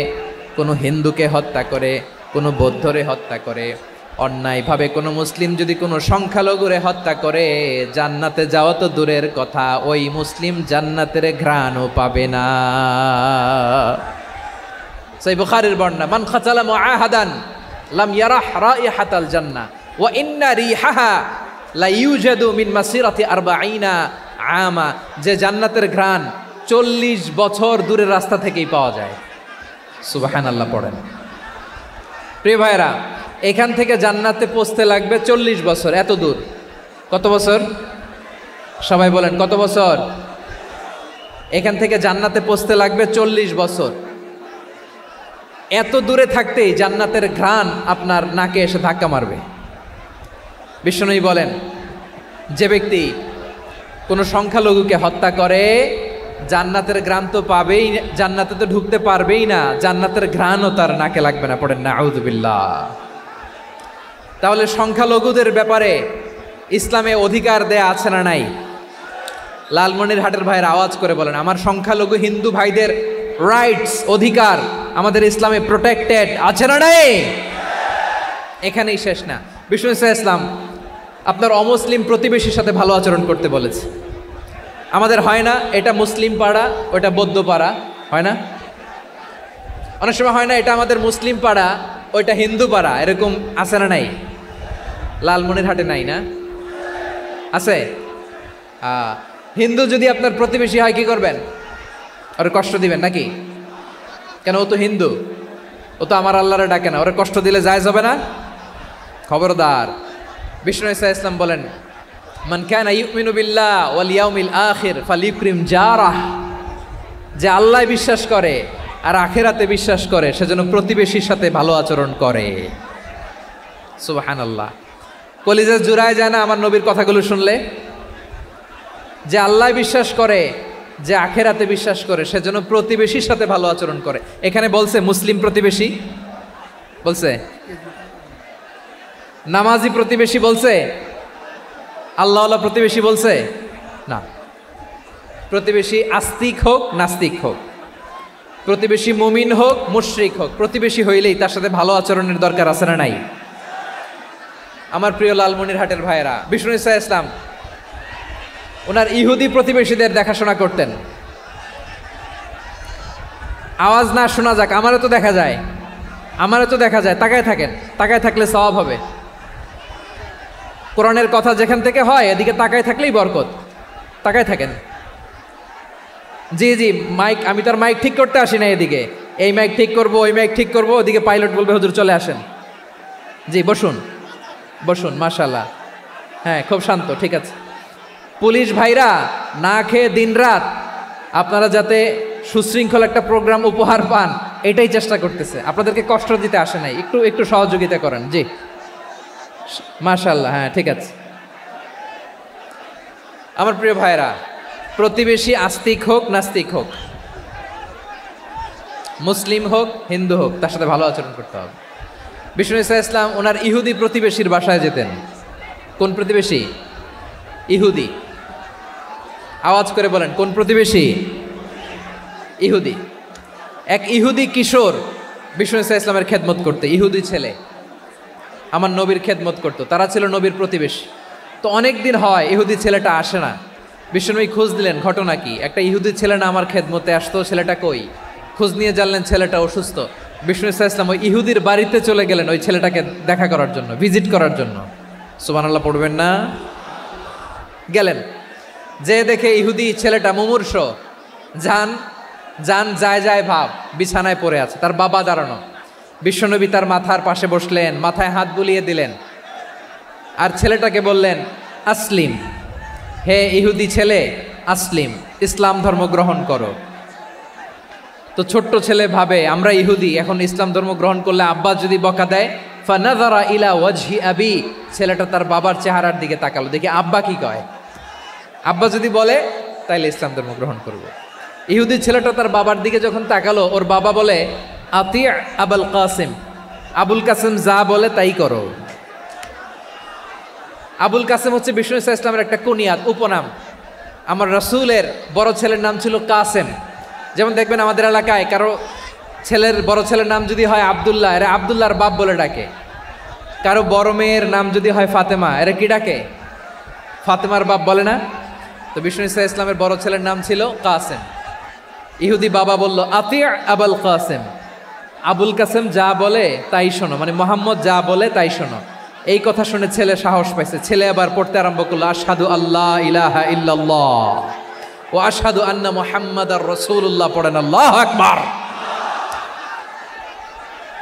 কোনো হিন্দুকে হত্যা করে, কোনো বৌদ্ধরে হত্যা করে, অন্যায়ভাবে কোনো মুসলিম যদি কোনো সংখ্যালঘুরে হত্যা করে, জান্নাতে যাওয়া তো দূরের কথা, ওই মুসলিম জান্নাতের ঘ্রাণও পাবে না। সেই বুখারীর বর্ণনা, মান কাতালা মুআহাদান লাম ইয়ারাহ রাইহাতাল জান্নাহ ওয়া ইন্না রিহাহা লা ইউজাদু মিন মাসিরাতি 40 আমা। যে জান্নাতের ঘ্রাণ 40 বছর দূরের রাস্তা থেকেই পাওয়া যায়। সুবহানাল্লাহ পড়েন। প্রিয় ভাইরা, এখান থেকে জান্নাতে পৌঁছতে লাগবে 40 বছর। এত দূর, কত বছর? সবাই বলেন কত বছর? এখান থেকে জান্নাতে পৌঁছতে লাগবে 40 বছর। এত দূরে থাকতেই জান্নাতের ঘ্রাণ আপনার নাকে এসে ধাক্কা মারবে। বিষ্ণুই বলেন, যে ব্যক্তি কোনো সংখ্যালঘুকে হত্যা করে, জান্নাতের ঘ্রাণ তো পাবেই, জান্নাতে তো ঢুকতে পারবেই না, জান্নাতের ঘ্রাণও তার নাকে লাগবে না। পড়েন না আউযুবিল্লাহ। তাহলে সংখ্যালঘুদের ব্যাপারে ইসলামে অধিকার দেয়া আছে না নাই? লালমনিরহাটের ভাইয়ের আওয়াজ করে বলেন, আমার সংখ্যালঘু হিন্দু ভাইদের রাইটস, অধিকার আমাদের ইসলামে প্রোটেক্টেড আছে না নাই? এখানেই শেষ না। বিষ্ণু ইসলাম আপনার অমুসলিম প্রতিবেশীর সাথে ভালো আচরণ করতে বলেছে। আমাদের হয় না, এটা মুসলিম পাড়া, ওটা বৌদ্ধ পাড়া, হয় না? অনেক সময় হয় না, এটা আমাদের মুসলিম পাড়া, ওইটা হিন্দু পাড়া, এরকম আছে না নাই? লালমনিরহাটে নাই না? আছে? হিন্দু যদি আপনার প্রতিবেশী হয়, কি করবেন? ওরে কষ্ট দিবেন নাকি? কেন? ও তো হিন্দু, ও তো আমার আল্লাহরে ডাকে না, ওরে কষ্ট দিলে জায়েজ হবে না? খবরদার। বিষ্ণু ইসলাম বলেন, মান কানা ইউমিনু বিল্লাহ ওয়াল ইয়াউমিল আখির ফালিউকরিম জারাহ। যে আল্লাহ বিশ্বাস করে আর আখিরাতে বিশ্বাস করে, সেজন্য প্রতিবেশীর সাথে ভালো আচরণ করে। সুবহানাল্লাহ। কলিজা জুড়ায় যায় না আমার নবীর কথাগুলো শুনলে? যে আল্লাহ বিশ্বাস করে, যে আখিরাতে বিশ্বাস করে, সেজন্য প্রতিবেশীর সাথে ভালো আচরণ করে। এখানে বলছে মুসলিম প্রতিবেশী, বলছে নামাজি প্রতিবেশী, বলছে আল্লাহওয়ালা প্রতিবেশী, বলছে না। প্রতিবেশী আস্তিক হোক নাস্তিক হোক, প্রতিবেশী মুমিন হোক মুশরিক হোক, প্রতিবেশী হইলেই তার সাথে ভালো আচরণের দরকার আছে না নাই? আমার প্রিয় লালমনিরহাটের ভাইয়েরা, বিষ্ণু ইসা ইসলাম ওনার ইহুদি প্রতিবেশীদের দেখাশোনা করতেন। আওয়াজ না শোনা যাক, আমারও তো দেখা যায়, আমারও তো দেখা যায়। তাকায় থাকেন, তাকায় থাকলে সওয়াব হবে। কোরআনের কথা যেখান থেকে হয় এদিকে তাকায় থাকলেই বরকত। তাকায় থাকেন। জি জি, মাইক, আমি তার মাইক ঠিক করতে আসি না এদিকে, এই মাইক ঠিক করব, ওই মাইক ঠিক করব, ওদিকে পাইলট বলবে হুজুর চলে আসেন। জি বসুন, বসুন, মাশাআল্লাহ। হ্যাঁ, খুব শান্ত, ঠিক আছে। পুলিশ ভাইরা না খেয়ে দিনরাত আপনারা যাতে সুশৃঙ্খল একটা প্রোগ্রাম উপহার পান এটাই চেষ্টা করতেছে, আপনাদেরকে কষ্ট দিতে আসে নাই। একটু একটু সহযোগিতা করেন। জি মাশাআল্লাহ, হ্যাঁ ঠিক আছে। আমার প্রিয় ভাইরা, প্রতিবেশী আস্তিক হোক নাস্তিক হোক, মুসলিম হোক হিন্দু হোক, তার সাথে ভালো আচরণ করতে হবে। বিষ্ণু ইসা ইসলাম ওনার ইহুদি প্রতিবেশীর বাসায় যেতেন। কোন প্রতিবেশী? ইহুদি। আওয়াজ করে বলেন, কোন প্রতিবেশী? ইহুদি। এক ইহুদি কিশোর বিষ্ণু ইসা ইসলামের খেদমত করতে, ইহুদি ছেলে আমার নবীর খেদমত করতো, তারা ছিল নবীর প্রতিবেশী। তো অনেক দিন হয় ইহুদি ছেলেটা আসে না। বিশ্বনবী খোঁজ দিলেন, ঘটনা কি? একটা ইহুদি ছেলে না আমার খেদমতে আসতো, ছেলেটা কই? খোঁজ নিয়ে জানলেন ছেলেটা অসুস্থ। বিষ্ণু ইসা ইসলাম ওই ইহুদির বাড়িতে চলে গেলেন ওই ছেলেটাকে দেখা করার জন্য, ভিজিট করার জন্য। সুবহানাল্লাহ পড়বেন না? গেলেন, যে দেখে ইহুদি ছেলেটা মুমূর্ষ, যান যান যায় যায় ভাব, বিছানায় পড়ে আছে, তার বাবা দাঁড়ানো। বিশ্বনবী তার মাথার পাশে বসলেন, মাথায় হাত বুলিয়ে দিলেন, আর ছেলেটাকে বললেন আসলিম, হে ইহুদি ছেলে আসলিম, ইসলাম ধর্ম গ্রহণ করো। তো ছোট্ট ছেলে ভাবে আমরা ইহুদি, এখন ইসলাম ধর্ম গ্রহণ করলে আব্বা যদি বকা দেয়, ফানাযারা ইলা ওয়াজহি আবি, ছেলেটা তার বাবার চেহারার দিকে তাকালো, দেখি আব্বা কি কয়। আব্বা যদি বলে তাইলে ইসলাম ধর্ম গ্রহণ করব। ইহুদি ছেলেটা তার বাবার দিকে যখন তাকালো, ওর বাবা বলে আতি আবুল কাসিম, আবুল কাসিম যা বলে তাই করো। আবুল কাসিম হচ্ছে বিষ্ণু ইসা ইসলামের একটা কুনিয়াত, উপনাম। আমার রাসূলের বড় ছেলের নাম ছিল কাসেম। যেমন দেখবেন আমাদের এলাকায় কারো ছেলের বড় ছেলের নাম যদি হয় আব্দুল্লাহ, এরা আব্দুল্লাহর বাপ বলে ডাকে। কারো বড় মেয়ের নাম যদি হয় ফাতেমা, এরা কি ডাকে? ফাতেমার বাপ বলে না? তো বিষ্ণু ইসা ইসলামের বড় ছেলের নাম ছিল কাসেম। ইহুদি বাবা বলল আতি আবুল কাসেম, আবুল কাসেম যা বলে তাই শোনো, মানে মোহাম্মদ যা বলে তাই শোনো। এই কথা শুনে ছেলে সাহস পাইছে, ছেলে আবার পড়তে আরম্ভ করলো আশহাদু আল্লাহ ইলাহা ইল্লাল্লাহ ও আশহাদু আন্না মুহাম্মাদার রাসূলুল্লাহ, পড়েন আল্লাহু আকবার।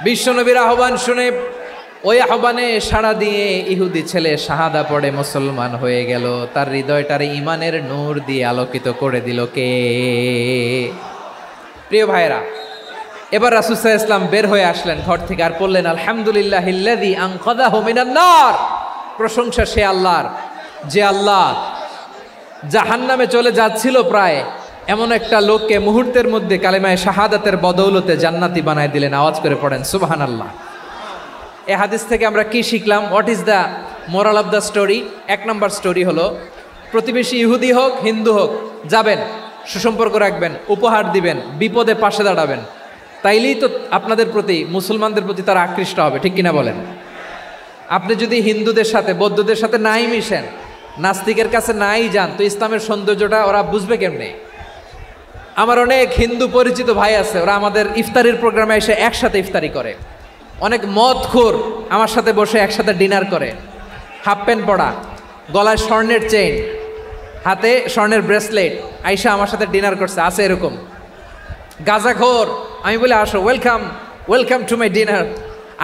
বিশ্বনবীর আহ্বান শুনে ওই আহ্বানে সাড়া দিয়ে ইহুদি ছেলে শাহাদা পড়ে মুসলমান হয়ে গেল। তার হৃদয়টারে ইমানের নূর দিয়ে আলোকিত করে দিল কে? প্রিয় ভাইরা, এবার রাসূল সাল্লাল্লাহু আলাইহি ওয়াসাল্লাম বের হয়ে আসলেন ঘর থেকে, আর বললেন আলহামদুলিল্লাহিল্লাযী আনকাযাহু মিনান নার, প্রশংসা সে আল্লাহর যে আল্লাহ জাহান্নামে চলে যাচ্ছিল প্রায় এমন একটা লোককে মুহূর্তের মধ্যে কালেমায়ে শাহাদাতের বদৌলতে জান্নাতি বানায় দিলেন। আওয়াজ করে পড়েন সুবহানাল্লাহ। এই হাদিস থেকে আমরা কি শিখলাম? What is the moral of the story? এক নম্বর স্টোরি হলো, প্রতিবেশী ইহুদি হোক হিন্দু হোক, যাবেন, সুসম্পর্ক রাখবেন, উপহার দিবেন, বিপদে পাশে দাঁড়াবেন, তাইলেই তো আপনাদের প্রতি, মুসলমানদের প্রতি তারা আকৃষ্ট হবে, ঠিক কিনা বলেন? আপনি যদি হিন্দুদের সাথে বৌদ্ধদের সাথে নাই মিশেন, নাস্তিকের কাছে নাই যান, তো ইসলামের সৌন্দর্যটা ওরা বুঝবে কেমনে? আমার অনেক হিন্দু পরিচিত ভাই আছে, ওরা আমাদের ইফতারির প্রোগ্রামে এসে একসাথে ইফতারি করে। অনেক মদখোর আমার সাথে বসে একসাথে ডিনার করে, হাফ প্যান্ট পরা, গলায় স্বর্ণের চেইন, হাতে স্বর্ণের ব্রেসলেট, আইসা আমার সাথে ডিনার করছে, আছে এরকম। গাঁজাখোর, আমি বলি আসো, welcome welcome to my dinner,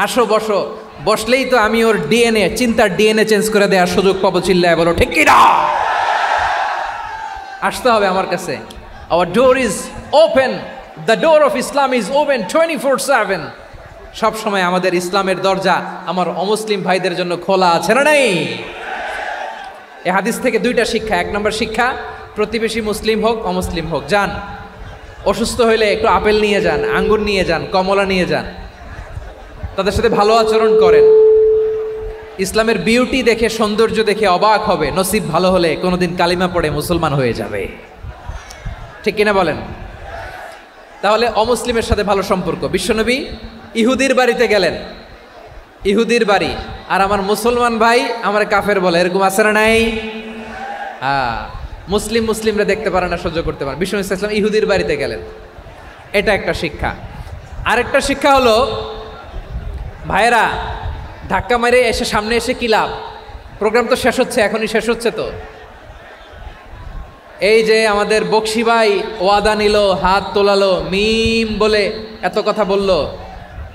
আসো বসো, বসলেই তো আমি ওর ডিএনএ, চিন্তার ডিএনএ চেঞ্জ করে দেওয়ার সুযোগ পাবো। চিল্লায় বলো ঠিক কিনা? আসতে হবে আমার কাছে। Hour door is open, the door of Islam is open 24/7। সব সময় আমাদের ইসলামের দরজা আমার অমুসলিম ভাইদের জন্য খোলা আছে না নাই? এই হাদিস থেকে দুইটা শিক্ষা। এক নম্বর শিক্ষা, প্রতিবেশী মুসলিম হোক অমুসলিম হোক, যান, অসুস্থ হইলে একটু আপেল নিয়ে যান, আঙ্গুর নিয়ে যান, কমলা নিয়ে যান, তাদের সাথে ভালো আচরণ করেন। ইসলামের বিউটি দেখে, সৌন্দর্য দেখে অবাক হবে, নসিব ভালো হলে কোনোদিন কালিমা পড়ে মুসলমান হয়ে যাবে। ঠিক কিনা বলেন? তাহলে অমুসলিমের সাথে ভালো সম্পর্ক। বিশ্বনবী ইহুদির বাড়িতে গেলেন, ইহুদির বাড়ি, আর আমার মুসলমান ভাই আমার কাফের বলে, এরকম আছে না নাই? মুসলিমরা দেখতে পারে না, সহ্য করতে পারে। বিশ্বনবী সাল্লাল্লাহু আলাইহি ওয়াসাল্লাম ইহুদির বাড়িতে গেলেন, এটা একটা শিক্ষা। আরেকটা শিক্ষা হলো, ভাইয়েরা ধাক্কা মেরে এসে সামনে এসে কি লাভ? প্রোগ্রাম তো শেষ হচ্ছে, এখনই শেষ হচ্ছে তো। এই যে আমাদের বকশি ভাই ওয়াদা নিল, হাত তোলালো, মিম বলে এত কথা বলল,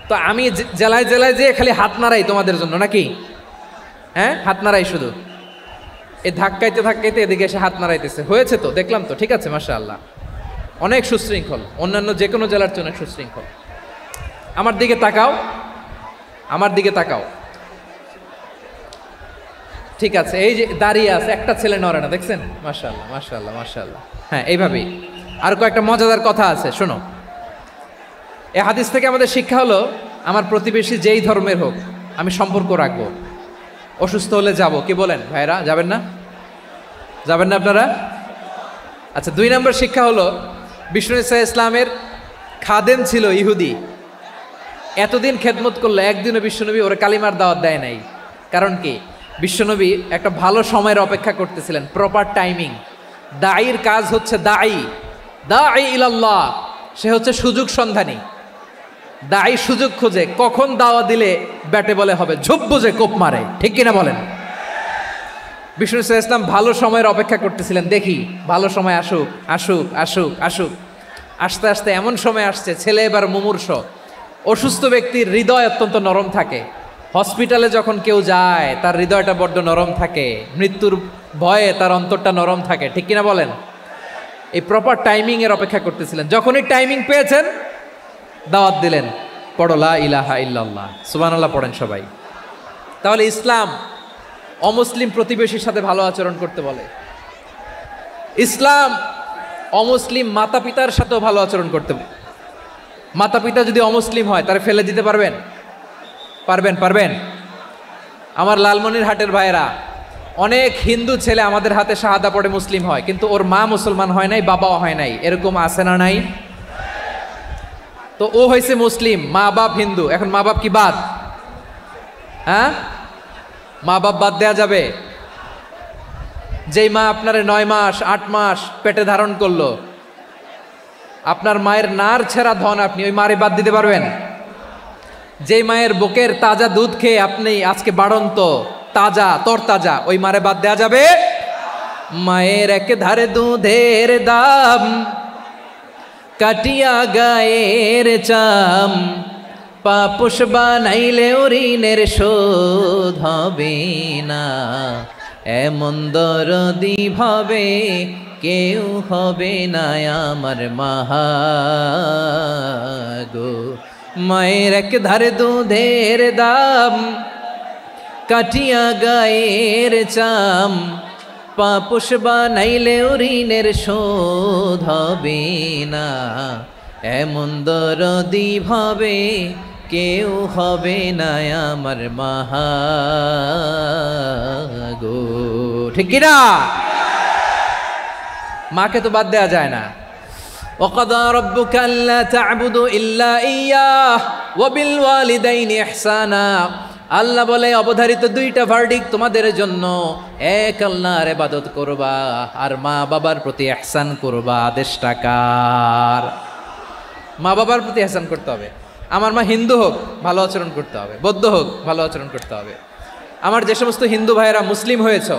তো আমি জেলায় জেলায় যে খালি হাত নাড়াই তোমাদের জন্য নাকি? হ্যাঁ, হাত নাড়াই শুধু। এই ধাক্কাইতে ধাক্কাইতে এদিকে এসে হাত নাড়াইতেছে, হয়েছে তো, দেখলাম তো, ঠিক আছে, মাশাআল্লাহ, অনেক সুশৃঙ্খল, অন্যান্য যে কোনো জেলার চেয়ে অনেক সুশৃঙ্খল। আমার দিকে তাকাও, আমার দিকে তাকাও, ঠিক আছে। এই যে দাঁড়িয়ে আছে, একটা ছেলে নড়ে না, দেখছেন? মাশাআল্লাহ মাশাআল্লাহ মাশাআল্লাহ। হ্যাঁ, এইভাবেই। আর কয়েকটা মজাদার কথা আছে, শোনো। এই হাদিস থেকে আমাদের শিক্ষা হলো, আমার প্রতিবেশী যেই ধর্মের হোক আমি সম্পর্ক রাখবো। অসুস্থ হলে যাব, কি বলেন ভাইরা? যাবেন না? যাবেন না আপনারা? আচ্ছা, 2 নম্বর শিক্ষা হলো, বিষ্ণু ইসা ইসলামের খাদেম ছিল ইহুদি, এতদিন খেদমত করলো, একদিনও বিশ্বনবী ওরা কালিমার দাওয়াত দেয় নাই। কারণ কি? বিশ্বনবী একটা ভালো সময়ের অপেক্ষা করতেছিলেন, প্রপার টাইমিং। দায়ীর কাজ হচ্ছে দায়ী ইলাল্লাহ, সে হচ্ছে সুযোগ সন্ধানী। দায়ী সুযোগ খোঁজে, কখন দাওয়া দিলে ব্যাটে বলে হবে, ঝোপ বুঝে কোপ মারে, ঠিক কিনা বলেন? বিষ্ণু ইসলাম ভালো সময়ের অপেক্ষা করতেছিলেন, দেখি ভালো সময় আসুক আসুক আসুক আসুক। আস্তে আস্তে এমন সময় আসছে, ছেলে এবার মুমূর্ষ। অসুস্থ ব্যক্তির হৃদয় অত্যন্ত নরম থাকে, হসপিটালে যখন কেউ যায় তার হৃদয়টা বড্ড নরম থাকে, মৃত্যুর ভয়ে তার অন্তরটা নরম থাকে, ঠিক কিনা বলেন? এই প্রপার টাইমিং এর অপেক্ষা করতেছিলেন, যখনই টাইমিং পেয়েছেন দাওয়াত দিলেন, পড়ো লা ইলাহা ইল্লাল্লাহ, সুবহানাল্লাহ পড়েন সবাই। তাহলে ইসলাম অমুসলিম প্রতিবেশীর সাথে ভালো আচরণ করতে বলে। ইসলাম অমুসলিম মাতা পিতার সাথেও ভালো আচরণ করতে বলে। মাতা পিতা যদি অমুসলিম হয় তারা ফেলে দিতে পারবেন? পারবেন? আমার লালমনিরহাটের ভাইয়েরা, অনেক হিন্দু ছেলে আমাদের হাতে শাহাদা পড়ে মুসলিম হয়, কিন্তু ওর মা মুসলমান হয় নাই, বাবাও হয় নাই, এরকম আছে না নাই? তো ও হয়েছে মুসলিম, মা বাপ হিন্দু, এখন মা বাপ কি বাদ? হ্যাঁ, মা বাপ বাদ দেয়া যাবে? যেই মা আপনার 9 মাস 8 মাস পেটে ধারণ করলো, আপনার মায়ের নার ছেঁড়া ধন, আপনি ওই মারে বাদ দিতে পারবেন? যেই মায়ের বুকের তাজা দুধ খেয়ে আপনি আজকে বাড়ন্ত তাজা তরতাজা, ওই মারে বাদ দেয়া যাবে? মায়ের এক ধারে দুধের দাম, কাটিয়া গায়ের চাম, পাপোশ বানাইলে ঋণের শোধ হবে না, এমন দরদি ভাবে কেউ হবে না আমার মাগো। মায়ের এক ধারে দুধের দাম, কাটিয়া গায়ের চাম, পাপোশ বানাইলে ঋণের শোধ হবে না, এমন দরদি ভাবে কেউ হবে না আমার মাগো, ঠিক কিনা? মাকে তো বাদ দেয়া যায় না। وَقَضَى رَبُّكَ أَلَّا تَعْبُدُوا إِلَّا إِيَّاهُ وَبِالْوَالِدَيْنِ إِحْسَانًا। আল্লাহ বলে, অবধারিত 2টা ভার্ডিক তোমাদের জন্য, এক আল্লাহর ইবাদত করবা আর মা বাবার প্রতি ইহসান করবা। আদেশটা কার? মা বাবার প্রতি ইহসান করতে হবে। আমার মা হিন্দু হোক ভালো আচরণ করতে হবে, বৌদ্ধ হোক ভালো আচরণ করতে হবে। আমার যে সমস্ত হিন্দু ভাইয়েরা মুসলিম হয়েছ,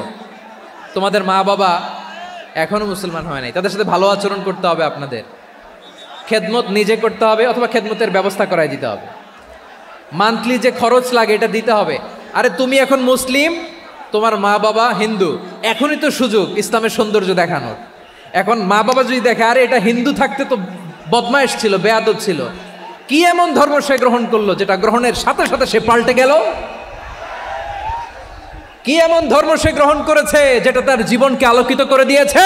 তোমাদের মা বাবা এখনো মুসলমান হয় নাই, তাদের সাথে ভালো আচরণ করতে হবে। আপনাদের খেদমত নিজে করতে হবে অথবা খেদমতের ব্যবস্থা করাই দিতে হবে। মান্থলি যে খরচ লাগে এটা দিতে হবে। আরে তুমি এখন মুসলিম, তোমার মা বাবা হিন্দু, এখনই তো সুযোগ ইসলামের সৌন্দর্য দেখানোর। এখন মা বাবা যদি দেখে আরে এটা হিন্দু থাকতে তো বদমাইশ ছিল, বেয়াদব ছিল, কি এমন ধর্ম সে গ্রহণ করলো যেটা গ্রহণের সাথে সাথে সে পাল্টে গেল? কি এমন ধর্ম সে গ্রহণ করেছে যেটা তার জীবনকে আলোকিত করে দিয়েছে?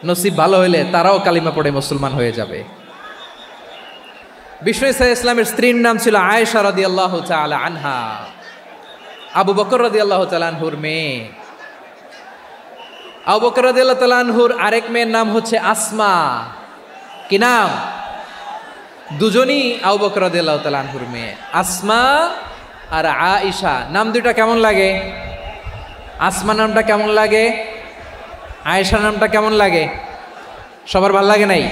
নসিব ভালো হইলে তারাও কালিমা পড়ে মুসলমান হয়ে যাবে। বিষ্ণু ইসলামের স্ত্রীর নাম ছিল আয়েশা রাদিয়াল্লাহু তাআলা আনহা, আবু বকর রাদিয়াল্লাহু তাআলা আনহুর মেয়ে। আবু বকর রাদিয়াল্লাহু তাআলা আনহুর আরেক মেয়ের নাম হচ্ছে আসমা। কি নাম? দুজনই আবু বকর রাদিয়াল্লাহু তাআলা আনহুর মেয়ে, আসমা আর আয়েশা। নাম দুইটা কেমন লাগে? আসমা নামটা কেমন লাগে? আয়েশা নামটা কেমন লাগে? সবার ভালো লাগে নাই?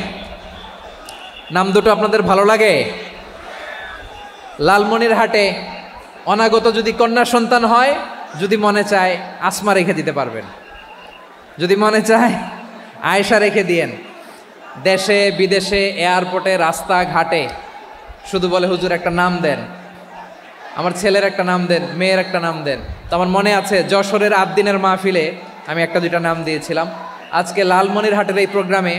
নাম দুটো আপনাদের ভালো লাগে? লালমনিরহাটে অনাগত যদি কন্যা সন্তান হয়, যদি মনে চায় আসমা রেখে দিতে পারবেন, যদি মনে চায় আয়েশা রেখে দিয়েন। দেশে বিদেশে এয়ারপোর্টে রাস্তাঘাটে শুধু বলে হুজুর একটা নাম দেন, আমার ছেলের একটা নাম দেন, মেয়ের একটা নাম দেন। তো আমার মনে আছে যশোরের আদ্দিনের মাহফিলে আমি একটা দুইটা নাম দিয়েছিলাম। আজকে লালমনিরহাটের এই প্রোগ্রামে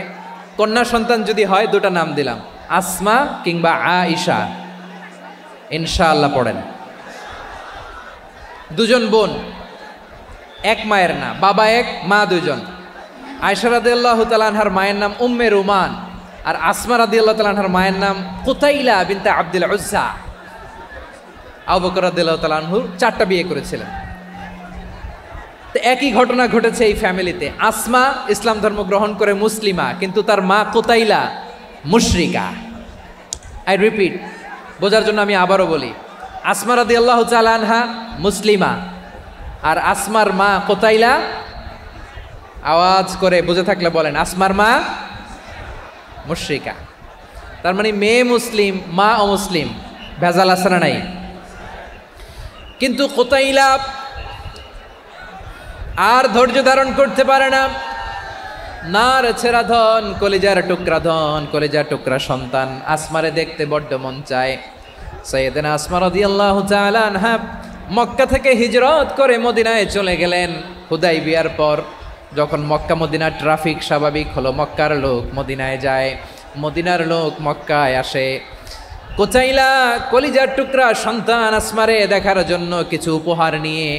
কন্যা সন্তান যদি হয় দুটা নাম দিলাম, আসমা কিংবা আয়েশা। ইনশাআল্লাহ পড়েন। দুজন বোন, এক মায়ের না, বাবা এক মা দুজন। আয়েশা রাদিয়াল্লাহু তাআলা আনহার মায়ের নাম উম্মে রুমান, আর আসমা রাদিয়াল্লাহু তাআলা আনহার মায়ের নাম কুতাইলা বিনতে আব্দুল উজ্জা। আবু বকর রাদিয়াল্লাহু তাআলা আনহু 4টা বিয়ে করেছিলেন। তো একই ঘটনা ঘটেছে এই ফ্যামিলিতে। আসমা ইসলাম ধর্ম গ্রহণ করে মুসলিমা, কিন্তু তার মা কুতাইলা মুশরিকা। আই রিপিট, বোঝার জন্য আমি আবারও বলি, আসমা রাদিয়াল্লাহু তাআলা আনহা মুসলিমা, আর আসমার মা কুতাইলা, আওয়াজ করে বুঝে থাকলে বলেন, আসমার মা মুশরিকা। তার মানে মেয়ে মুসলিম, মা অমুসলিম। ভেজাল আছে না নাই? কিন্তু কুতাইলা আর ধৈর্য ধারণ করতে পারে না। নার ছেঁড়া ধন, কলিজার টুকরা ধন, কলিজার টুকরা সন্তান আসমারে দেখতে বড্ড মন চায়। সাইয়েদানা আসমা রাদিয়াল্লাহু তাআলা আনহা মক্কা থেকে হিজরত করে মদিনায় চলে গেলেন হুদাইবিয়ার পর। যখন মক্কা মদিনার ট্রাফিক স্বাভাবিক হলো, মক্কার লোক মদিনায় যায়, মদিনার লোক মক্কায় আসে। কুতাইলা কলিজার টুকরা সন্তান আসমারে দেখার জন্য কিছু উপহার নিয়ে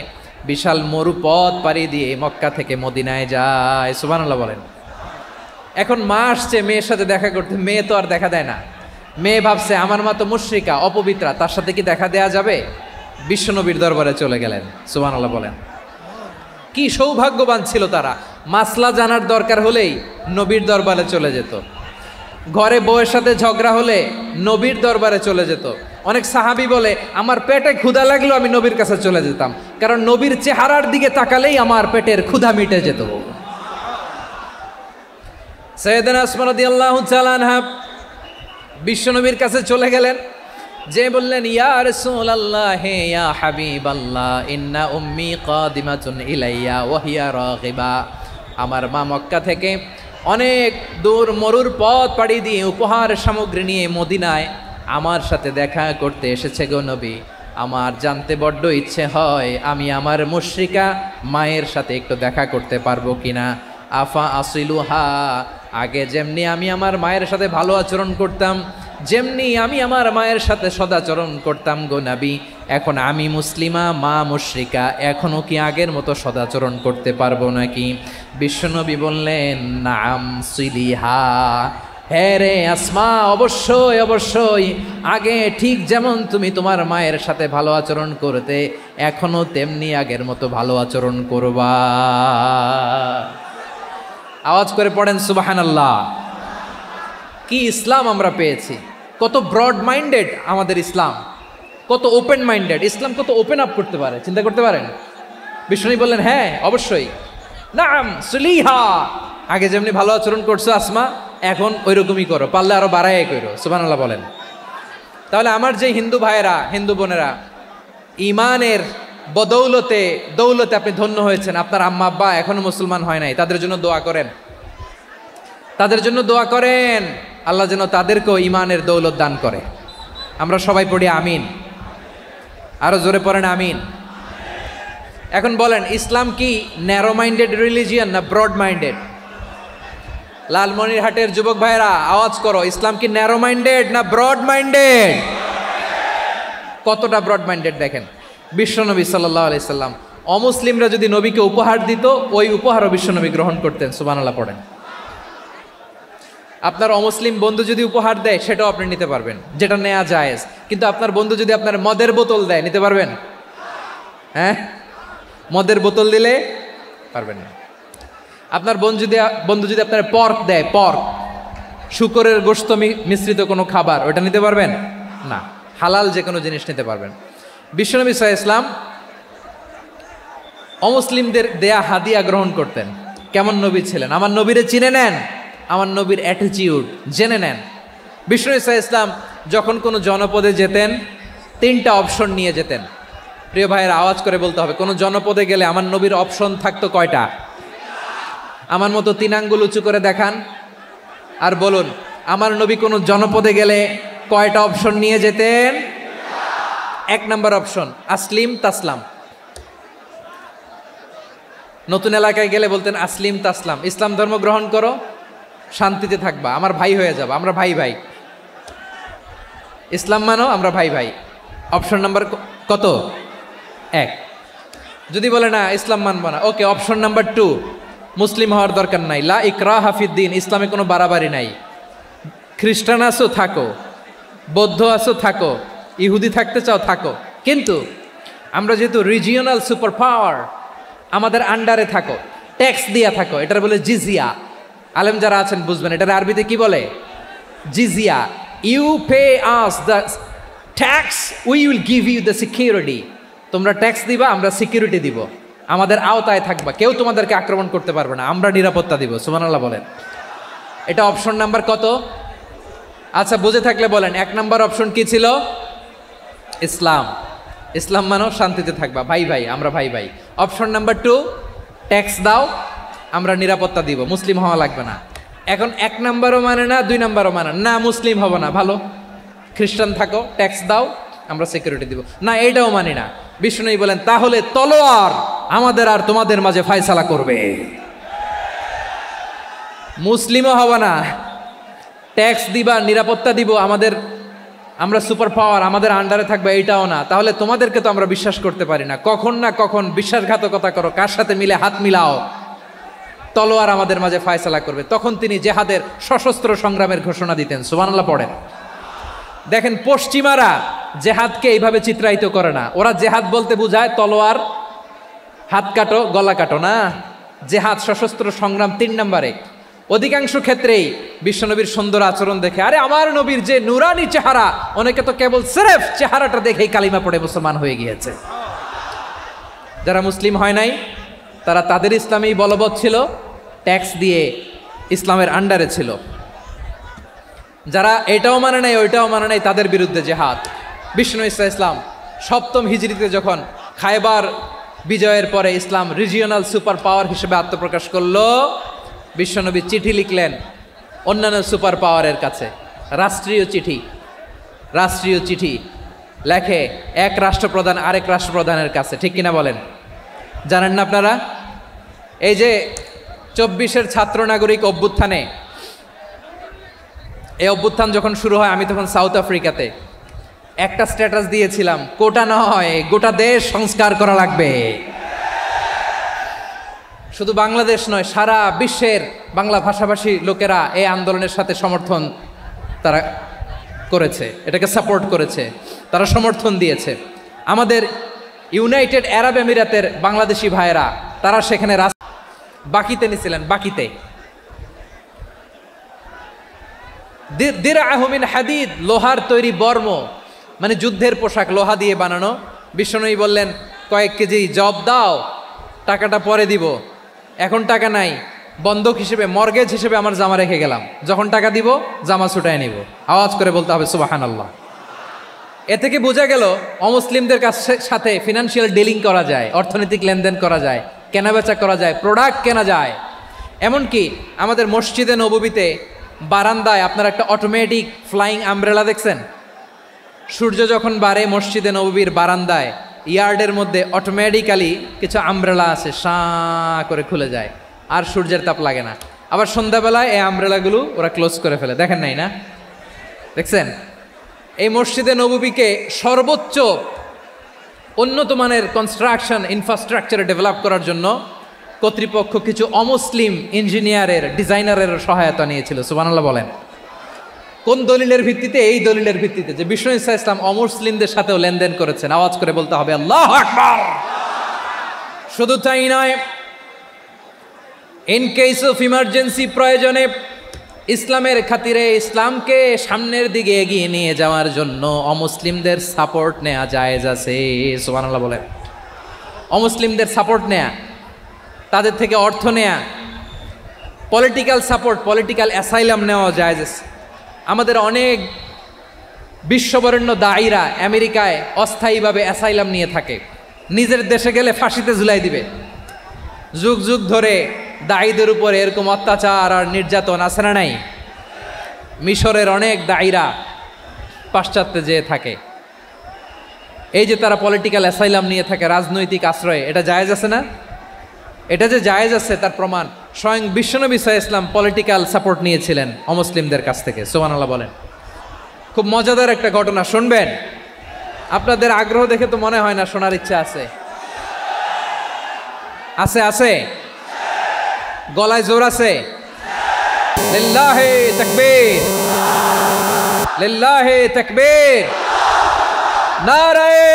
বিশাল মরুপথ পাড়ি দিয়ে মক্কা থেকে মদিনায় যায়। সুবহানাল্লাহ বলেন। এখন মা আসছে মেয়ের সাথে দেখা করতে, মেয়ে তো আর দেখা দেয় না। মেয়ে ভাবছে আমার মা তো মুশরিকা, অপবিত্রা, তার সাথে কি দেখা দেয়া যাবে? বিশ্বনবীর দরবারে চলে গেলেন। সুবহানাল্লাহ বলেন। কি সৌভাগ্যবান ছিল তারা, মাসলা জানার দরকার হলেই নবীর দরবারে চলে যেত। ঘরে বউয়ের সাথে ঝগড়া হলে নবীর দরবারে চলে যেত। অনেক সাহাবী বলে আমার পেটে ক্ষুধা লাগলো আমি নবীর কাছে চলে যেতাম, কারণ নবীর চেহারার দিকে তাকালেই আমার পেটের ক্ষুধা মিটে যেত। সাইয়েদানা আসমা রাদিয়াল্লাহু তাআলা আনহা বিশ্বনবীর কাছে চলে গেলেন, যে বললেন ইয়া রাসূলুল্লাহ, হে ইয়া হাবিবাল্লাহ, ইন্না উম্মি কাদিমাতুন ইলাইয়া ওয়া হিয়া রাগিবা। আমার মা মক্কা থেকে অনেক দূর মরুর পথ পাড়ি দিয়ে উপহার সামগ্রী নিয়ে মদিনায় আমার সাথে দেখা করতে এসেছে গো নবী। আমার জানতে বড্ড ইচ্ছে হয় আমি আমার মুশরিকা মায়ের সাথে একটু দেখা করতে পারবো কিনা। আফা আসিলুহা, আগে যেমনি আমি আমার মায়ের সাথে ভালো আচরণ করতাম, যেমনি আমি আমার মায়ের সাথে সদাচরণ করতাম গো নবী, এখন আমি মুসলিমা, মা মুশরিকা, এখনও কি আগের মতো সদাচরণ করতে পারবো নাকি? বিশ্বনবী বললেন নাম সিলিহা, হ্যাঁ রে আসমা, অবশ্যই অবশ্যই, আগে ঠিক যেমন তুমি তোমার মায়ের সাথে ভালো আচরণ করতে, এখনও তেমনি আগের মতো ভালো আচরণ করবা। আওয়াজ করে পড়েন সুবহানাল্লাহ। কি ইসলাম আমরা পেয়েছি! কত ব্রড মাইন্ডেড আমাদের ইসলাম, কত ওপেন মাইন্ডেড ইসলাম, কত ওপেন আপ করতে পারে, চিন্তা করতে পারেন। বিষ্ণু বললেন হ্যাঁ অবশ্যই, নাম সুলিহা, আগে যেমনি ভালো আচরণ করছো আসমা, এখন ওই রকমই করো, পারলে আরো বাড়াই করো। সুবহানাল্লাহ বলেন। তাহলে আমার যে হিন্দু ভাইয়েরা, হিন্দু বোনেরা, ইমানের বদৌলতে দৌলতে আপনি ধন্য হয়েছেন, আপনার আম্মা আব্বা এখনো মুসলমান হয় নাই, তাদের জন্য দোয়া করেন, তাদের জন্য দোয়া করেন, আল্লাহ যেন তাদেরকেও ইমানের দৌলত দান করে। আমরা সবাই পড়ি আমিন, আরো জোরে পড়েন আমিন। এখন বলেন, ইসলাম কি ন্যারো মাইন্ডেড রিলিজিয়ান না ব্রড মাইন্ডেড? লালমনিরহাটের যুবক ভাইরা আওয়াজ করো, ইসলাম কি ন্যারো মাইন্ডেড না ব্রড মাইন্ডেড? কতটা ব্রড মাইন্ডেড দেখেন। বিশ্বনবী সাল্লাল্লাহু আলাইহি সাল্লাম অমুসলিমরা যদি নবীকে উপহার দিত, ওই উপহারও বিশ্বনবী গ্রহণ করতেন। সুবহানাল্লাহ পড়েন। আপনার অমুসলিম বন্ধু যদি উপহার দেয় সেটাও আপনি নিতে পারবেন, যেটা নেওয়া জায়েজ। কিন্তু আপনার বন্ধু যদি আপনার মদের বোতল দেয়, নিতে পারবেন? হ্যাঁ, মদের বোতল দিলে পারবেন না। আপনার বন্ধু যদি আপনার পর্ক দেয়, পর্ক শুকরের গোশত মিশ্রিত কোনো খাবার, ওটা নিতে পারবেন না। হালাল যে কোনো জিনিস নিতে পারবেন। বিশ্বনবী সাল্লাল্লাহু আলাইহি ওয়াসাল্লাম অমুসলিমদের দেয়া হাদিয়া গ্রহণ করতেন। কেমন নবী ছিলেন? আমার নবীরে চিনে নেন, আমার নবীর অ্যাটিটিউড জেনে নেন। বিশ্বনবী সাল্লাল্লাহু আলাইহি ওয়াসাল্লাম যখন কোনো জনপদে যেতেন 3টা অপশন নিয়ে যেতেন। প্রিয় ভাইয়ের আওয়াজ করে বলতে হবে, কোনো জনপদে গেলে আমার নবীর অপশন থাকতো কয়টা? আমার মতো 3 আঙ্গুল উঁচু করে দেখান আর বলুন, আমার নবী কোনো জনপদে গেলে কয়টা অপশন নিয়ে যেতেন? 1 নম্বর অপশন আসলিম তাসলাম। নতুন এলাকায় গেলে বলতেন আসলিম তাসলাম, ইসলাম ধর্ম গ্রহণ করো, শান্তিতে থাকবা, আমার ভাই হয়ে যাবা, আমরা ভাই ভাই। ইসলাম মানো, আমরা ভাই ভাই। অপশন নাম্বার কত? 1। যদি বলে না ইসলাম মানবো না, ওকে, অপশন নাম্বার 2, মুসলিম হওয়ার দরকার নাই, লা ইকরাহা ফিদ্দিন, ইসলামে কোনো বাড়াবাড়ি নাই। খ্রিস্টান আসো থাকো, বৌদ্ধ আসো থাকো, ইহুদি থাকতে চাও থাকো, কিন্তু আমরা যেহেতু রিজিওনাল সুপার পাওয়ার, আমাদের আন্ডারে থাকো, ট্যাক্স দিয়া থাকো, এটার বলে জিজিয়া। আলেম যারা আছেন বুঝবেন, এটার আরবিতে কি বলে? জিজিয়া। You pay us the tax, we will give you the security. তোমরা ট্যাক্স দিবা, আমরা সিকিউরিটি দিব, আমাদের আওতায় থাকবা, কেউ তোমাদেরকে আক্রমণ করতে পারবে না, আমরা নিরাপত্তা দিব। সুবহানাল্লাহ বলেন। এটা অপশন নাম্বার কত? আচ্ছা, বুঝে থাকলে বলেন 1 নম্বর অপশন কি ছিল? ইসলাম। ইসলাম মানো, শান্তিতে থাকবা, ভাই ভাই, আমরা ভাই ভাই। অপশন নাম্বার 2, ট্যাক্স দাও, আমরা নিরাপত্তা দিব, মুসলিম হওয়া লাগবে না। এখন 1 নম্বরও মানে না, 2 নম্বরও মানে না, মুসলিম হব না, ভালো, খ্রিস্টান থাকো, ট্যাক্স দাও, আমরা সিকিউরিটি দিব না, এইটাও মানি না। বিষ্ণু বলেন, তাহলে তলোয়ার আমাদের আর তোমাদের মাঝে ফয়সালা করবে। মুসলিমও হব না, ট্যাক্স দিবা, নিরাপত্তা দিব, আমরা সুপার পাওয়ার, আমাদের আন্ডারে থাকবে, এইটাও না। তাহলে তোমাদেরকে তো আমরা বিশ্বাস করতে পারি না, কখন না কখন বিশ্বাসঘাতকতা করো, কার সাথে মিলে হাত মিলাও, তলোয়ার আমাদের মাঝে ফয়সালা করবে। তখন তিনি জেহাদের সশস্ত্র সংগ্রামের ঘোষণা দিতেন। সুবহানাল্লাহ পড়েন। দেখেন, পশ্চিমারা জেহাদকে এইভাবে চিত্রায়িত করে না। ওরা জেহাদ বলতে বোঝায় তলোয়ার, হাত কাটো, গলা কাটো, না। জেহাদ সশস্ত্র সংগ্রাম 3 নম্বরে। অধিকাংশ ক্ষেত্রেই বিশ্বনবীর সুন্দর আচরণ দেখে, আরে আমার নবীর যে নুরানি চেহারা, অনেকে তো কেবল সিরেফ চেহারাটা দেখেই কালিমা পড়ে মুসলমান হয়ে গিয়েছে। যারা মুসলিম হয় নাই তারা তাদের ইসলামেই বলবৎ ছিল, ট্যাক্স দিয়ে ইসলামের আন্ডারে ছিল। যারা এটাও মানে নাই, ওইটাও মানে নাই, তাদের বিরুদ্ধে জেহাদ। বিষ্ণু ইসলাম 7ম হিজরিতে যখন খায়বার বিজয়ের পরে ইসলাম রিজিওনাল সুপার পাওয়ার হিসেবে আত্মপ্রকাশ করলো, বিশ্বনবী চিঠি লিখলেন অন্যান্য সুপার পাওয়ারের কাছে, রাষ্ট্রীয় চিঠি লেখে এক রাষ্ট্রপ্রধান আরেক রাষ্ট্রপ্রধানের কাছে। ঠিক কিনা বলেন? জানেন না আপনারা? এই যে 24-এর ছাত্র নাগরিক অভ্যুত্থানে, এই অভ্যুত্থান যখন শুরু হয়, আমি তখন সাউথ আফ্রিকাতে, একটা স্ট্যাটাস দিয়েছিলাম, কোটা নয়, গোটা দেশ সংস্কার করা লাগবে। শুধু বাংলাদেশ নয়, সারা বিশ্বের বাংলা ভাষাভাষী লোকেরা এই আন্দোলনের সাথে সমর্থন তারা করেছে, এটাকে সাপোর্ট করেছে, তারা সমর্থন দিয়েছে। আমাদের ইউনাইটেড আরব আমিরাতের বাংলাদেশি ভাইয়েরা, তারা সেখানে বাকিতে নিছিলেন, বাকিতে। দিরআহু মিন হাদিদ, লোহার তৈরি বর্ম, মানে যুদ্ধের পোশাক, লোহা দিয়ে বানানো। বিশ্বনবী বললেন, কয়েক কেজি জব দাও, টাকাটা পরে দিব, এখন টাকা নাই, বন্ধক হিসেবে, মর্গেজ হিসেবে আমার জামা রেখে গেলাম, যখন টাকা দিব জামা ছুটায় নিব। আওয়াজ করে বলতে হবে সুবহানাল্লাহ। এ থেকে বোঝা গেল অমুসলিমদের সাথে ফিনান্সিয়াল ডিলিং করা যায়, অর্থনৈতিক লেনদেন করা যায়, কেনাবেচা করা যায়, প্রোডাক্ট কেনা যায়। এমনকি আমাদের মসজিদে নববীতে বারান্দায় আপনার একটা অটোমেটিক ফ্লাইং আমব্রেলা দেখছেন? সূর্য যখন বাড়ে মসজিদে নববীর বারান্দায় ইয়ার্ডের মধ্যে অটোমেটিক্যালি কিছু আমব্রেলা আছে, শাঁ করে খুলে যায়, আর সূর্যের তাপ লাগে না। আবার সন্ধ্যাবেলায় এই আমব্রেলাগুলো ওরা ক্লোজ করে ফেলে, দেখেন নাই না? দেখছেন? এই মসজিদে নববীকে সর্বোচ্চ উন্নত মানের কনস্ট্রাকশন ইনফ্রাস্ট্রাকচারে ডেভেলপ করার জন্য কর্তৃপক্ষ কিছু অমুসলিম ইঞ্জিনিয়ারের, ডিজাইনারের সহায়তা নিয়েছিল। সুবহানাল্লাহ বলেন। কোন দলিলের ভিত্তিতে? এই দলিলের ভিত্তিতে যে বিষ্ণু ইসলাম অমুসলিমদের সাথেও লেনদেন করেছেন। আওয়াজ করে বলতে হবে আল্লাহু আকবার। শুধু তাই নয়, ইন কেস অফ ইমার্জেন্সি, প্রয়োজনে ইসলামের খাতিরে ইসলামকে সামনের দিকে এগিয়ে নিয়ে যাওয়ার জন্য অমুসলিমদের সাপোর্ট নেওয়া জায়েজ আছে। সুবহানাল্লাহ বলেন। অমুসলিমদের সাপোর্ট নেয়া, তাদের থেকে অর্থ নেয়া, পলিটিক্যাল সাপোর্ট, পলিটিক্যাল অ্যাসাইলাম নেওয়া জায়েজ আছে। আমাদের অনেক বিশ্ববরেণ্য দায়ীরা আমেরিকায় অস্থায়ীভাবে অ্যাসাইলাম নিয়ে থাকে, নিজের দেশে গেলে ফাঁসিতে ঝুলাই দিবে। যুগ যুগ ধরে দায়ীদের উপরে এরকম অত্যাচার আর নির্যাতন আছে না নাই? মিশরের অনেক দায়ীরা পাশ্চাত্যে যেয়ে থাকে, এই যে তারা পলিটিক্যাল অ্যাসাইলাম নিয়ে থাকে, রাজনৈতিক আশ্রয়, এটা জায়েজ আছে না? এটা যে জায়েজ আছে তার প্রমাণ স্বয়ং বিশ্বনবী সাল্লাল্লাহু আলাইহি ওয়াসাল্লাম পলিটিক্যাল সাপোর্ট নিয়েছিলেন অমুসলিমদের কাছ থেকে। সুবহানাল্লাহ বলেন। খুব মজাদার একটা ঘটনা, শুনবেন? আপনাদের আগ্রহ দেখে তো মনে হয় না শোনার ইচ্ছা আছে। আছে আছে, গলায় জোর আছে। লিল্লাহি তাকবীর, লিল্লাহি তাকবীর, নারায়ে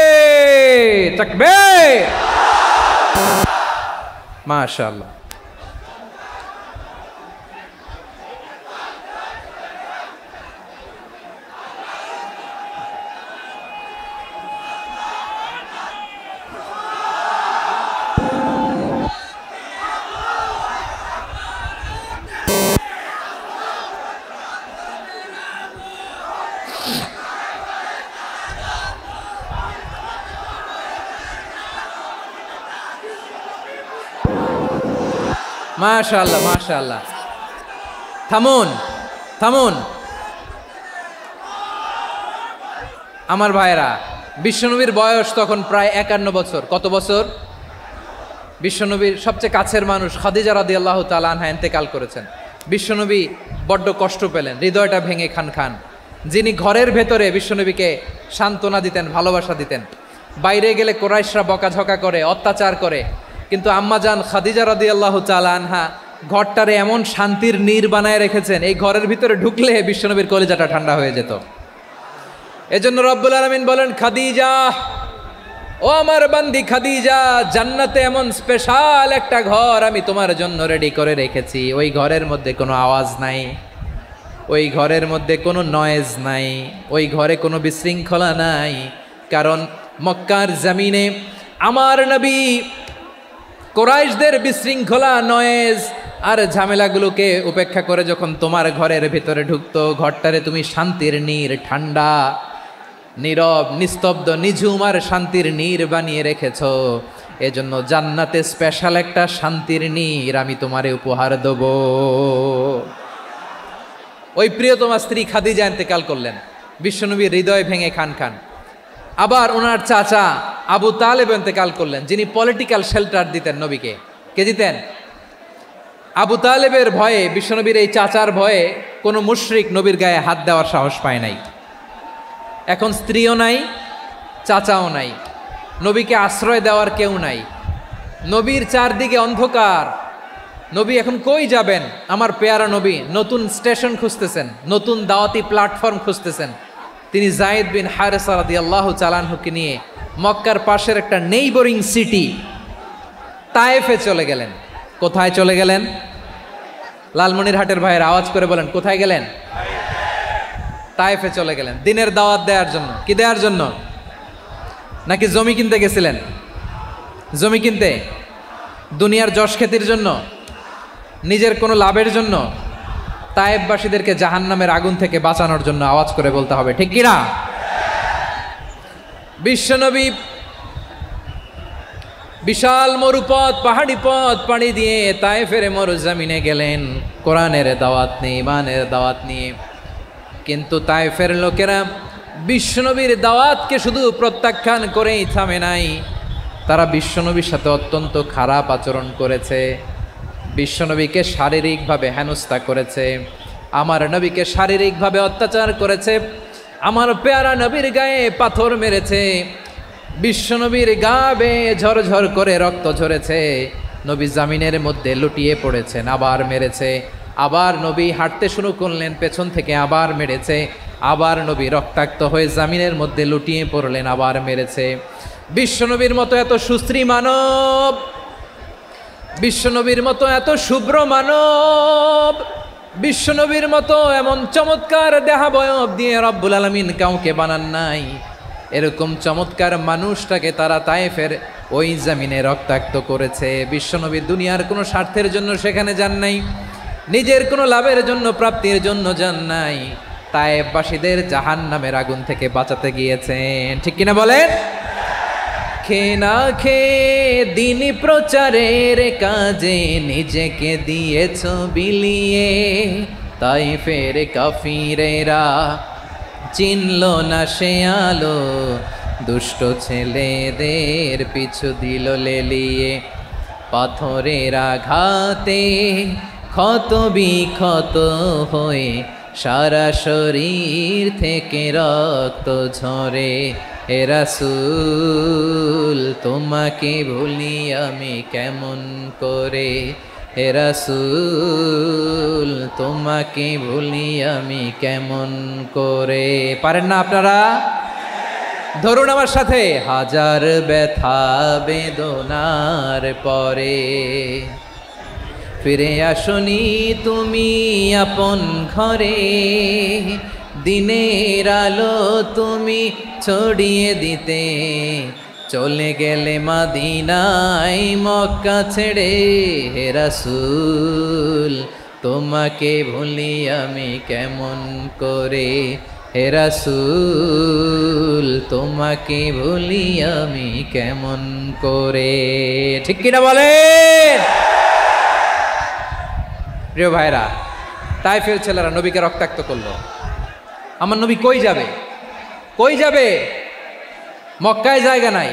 তাকবীর। মাশাআল্লাহ। মাশাআল্লাহ মাশাআল্লাহ। থামুন থামুন আমার ভাইরা। বিশ্বনবীর বয়স তখন প্রায় 51 বছর। কত বছর? বিশ্বনবীর সবচেয়ে কাছের মানুষ খাদিজা রাদিয়াল্লাহু তাআলা আনহা ইন্তেকাল করেছেন। বিশ্বনবী বড্ড কষ্ট পেলেন, হৃদয়টা ভেঙে খান খান। যিনি ঘরের ভেতরে বিশ্বনবীকে সান্ত্বনা দিতেন, ভালোবাসা দিতেন, বাইরে গেলে কোরাইশরা বকাঝকা করে, অত্যাচার করে, কিন্তু আম্মাজান খাদিজা রাদিয়াল্লাহু তাআলা আনহা ঘরটারে এমন শান্তির নীড় বানায় রেখেছেন, এই ঘরের ভিতরে ঢুকলে বিশ্বনবীর কলিজাটা ঠান্ডা হয়ে যেত। এজন্য রব্বুল আলামিন বলেন, খাদিজা, ও আমার বান্দি খাদিজা, জান্নাতে এমন স্পেশাল একটা ঘর আমি তোমার জন্য রেডি করে রেখেছি। ওই ঘরের মধ্যে কোনো আওয়াজ নাই, ওই ঘরের মধ্যে কোনো নয়েজ নাই, ওই ঘরে কোনো বিশৃঙ্খলা নাই। কারণ মক্কার জমিনে আমার নবী কোরাইশদের বিশৃঙ্খলা, নয়েজ আর ঝামেলাগুলোকে উপেক্ষা করে যখন তোমার ঘরের ভিতরে ঢুকতো, ঘরটারে তুমি শান্তির নীড়, ঠান্ডা, নীরব, নিস্তব্ধ, নিঝুম আর শান্তির নীড় বানিয়ে রেখেছ। এজন্য জান্নাতে স্পেশাল একটা শান্তির নীড় আমি তোমারে উপহার দেব। ওই প্রিয়তমা স্ত্রী খাদিজা ইন্তেকাল করলেন, বিশ্বনবীর হৃদয় ভেঙে খান খান। আবার ওনার চাচা আবু তালেব ইন্তেকাল করলেন, যিনি পলিটিক্যাল শেল্টার দিতেন নবীকে। কে দিতেন? আবু তালেবের ভয়ে, বিশ্বনবীর এই চাচার ভয়ে কোনো মুশরিক নবীর গায়ে হাত দেওয়ার সাহস পায় নাই। এখন স্ত্রীও নাই, চাচাও নাই, নবীকে আশ্রয় দেওয়ার কেউ নাই। নবীর চারদিকে অন্ধকার। নবী এখন কই যাবেন? আমার পেয়ারা নবী নতুন স্টেশন খুঁজতেছেন, নতুন দাওয়াতি প্ল্যাটফর্ম খুঁজতেছেন। তিনি যায়েদ বিন হারেসা রাদিয়াল্লাহু তাআলা আনহুকে নিয়ে মক্কার পাশের একটা নেইবরিং সিটি তায়েফে চলে গেলেন। কোথায় চলে গেলেন? লালমনিরহাটের ভাইয়ের আওয়াজ করে বলেন, কোথায় গেলেন? তায়েফে চলে গেলেন দিনের দাওয়াত দেওয়ার জন্য। কি দেওয়ার জন্য? নাকি জমি কিনতে গেছিলেন? জমি কিনতে? দুনিয়ার যশ খ্যাতির জন্য? নিজের কোনো লাভের জন্য? তায়েফবাসীদেরকে জাহান্নামের আগুন থেকে বাঁচানোর জন্য। আওয়াজ করে বলতে হবে, ঠিক কিনা? বিশ্বনবী বিশাল মরুপথ, পাহাড়ি পথ পাড়ি দিয়ে তায়েফের মরুজমিনে গেলেন কোরআনের দাওয়াত নিয়ে, ইমানের দাওয়াত নিয়ে। কিন্তু তায়েফের লোকেরা বিশ্বনবীর দাওয়াতকে শুধু প্রত্যাখ্যান করেই থামে নাই, তারা বিশ্বনবীর সাথে অত্যন্ত খারাপ আচরণ করেছে। বিশ্বনবীকে শারীরিকভাবে হেনস্থা করেছে, আমার নবীকে শারীরিকভাবে অত্যাচার করেছে, আমার পেয়ারা নবীর গায়ে পাথর মেরেছে, বিশ্বনবীর গা বেয়ে ঝরঝর করে রক্ত ঝরেছে, নবী জামিনের মধ্যে লুটিয়ে পড়েছেন, আবার মেরেছে, আবার নবী হাঁটতে শুরু করলেন, পেছন থেকে আবার মেরেছে, আবার নবী রক্তাক্ত হয়ে জামিনের মধ্যে লুটিয়ে পড়লেন, আবার মেরেছে। বিশ্বনবীর মতো এত সুশ্রী মানব, বিশ্বনবীর মতো এত শুভ্র মানব, বিশ্বনবীর মতো এমন চমৎকার দেহাবয়ব দিয়ে রব্বুল আলামিন কাউকে বানান নাই। এরকম চমৎকার মানুষটাকে তারা তায়েফের ওই জমিনে রক্তাক্ত করেছে। বিশ্বনবী দুনিয়ার কোনো স্বার্থের জন্য সেখানে যান নাই, নিজের কোনো লাভের জন্য, প্রাপ্তির জন্য যান নাই। তায়েফবাসীদের জাহান্নামের আগুন থেকে বাঁচাতে গিয়েছেন, ঠিক কিনা বলেন? খেয়ে না খেয়ে দিন প্রচারের কাজে নিজেকে দিয়েছ বিলিয়ে। তায়েফের কাফিরেরা চিনল না সে আলো, দুষ্ট ছেলেদের পিছু দিল লেলিয়ে। পাথরের আঘাতে ক্ষত বিক্ষত হয়ে সারা শরীর থেকে রক্ত ঝরে। হে রাসূল তোমাকে ভুলি আমি কেমন করে, হে রাসূল তোমাকে ভুলি আমি কেমন করে। পারেন না আপনারা? ধরুন আমার সাথে। হাজার ব্যথা বেদনার পরে ফিরে আসনি তুমি আপন ঘরে। দিনের আলো তুমি ছড়িয়ে দিতে চলে গেলে মদিনায় মক্কা ছেড়ে। হে রাসূল তোমাকে ভুলি আমি কেমন করে, হে রাসূল তোমাকে ভুলি আমি কেমন করে। ঠিক কিনা বলেন? প্রিয় ভাইরা, তায়েফের ছেলেরা নবীকে রক্তাক্ত করলো। আমার নবী কই যাবে? কই যাবে? মক্কায় জায়গা নাই,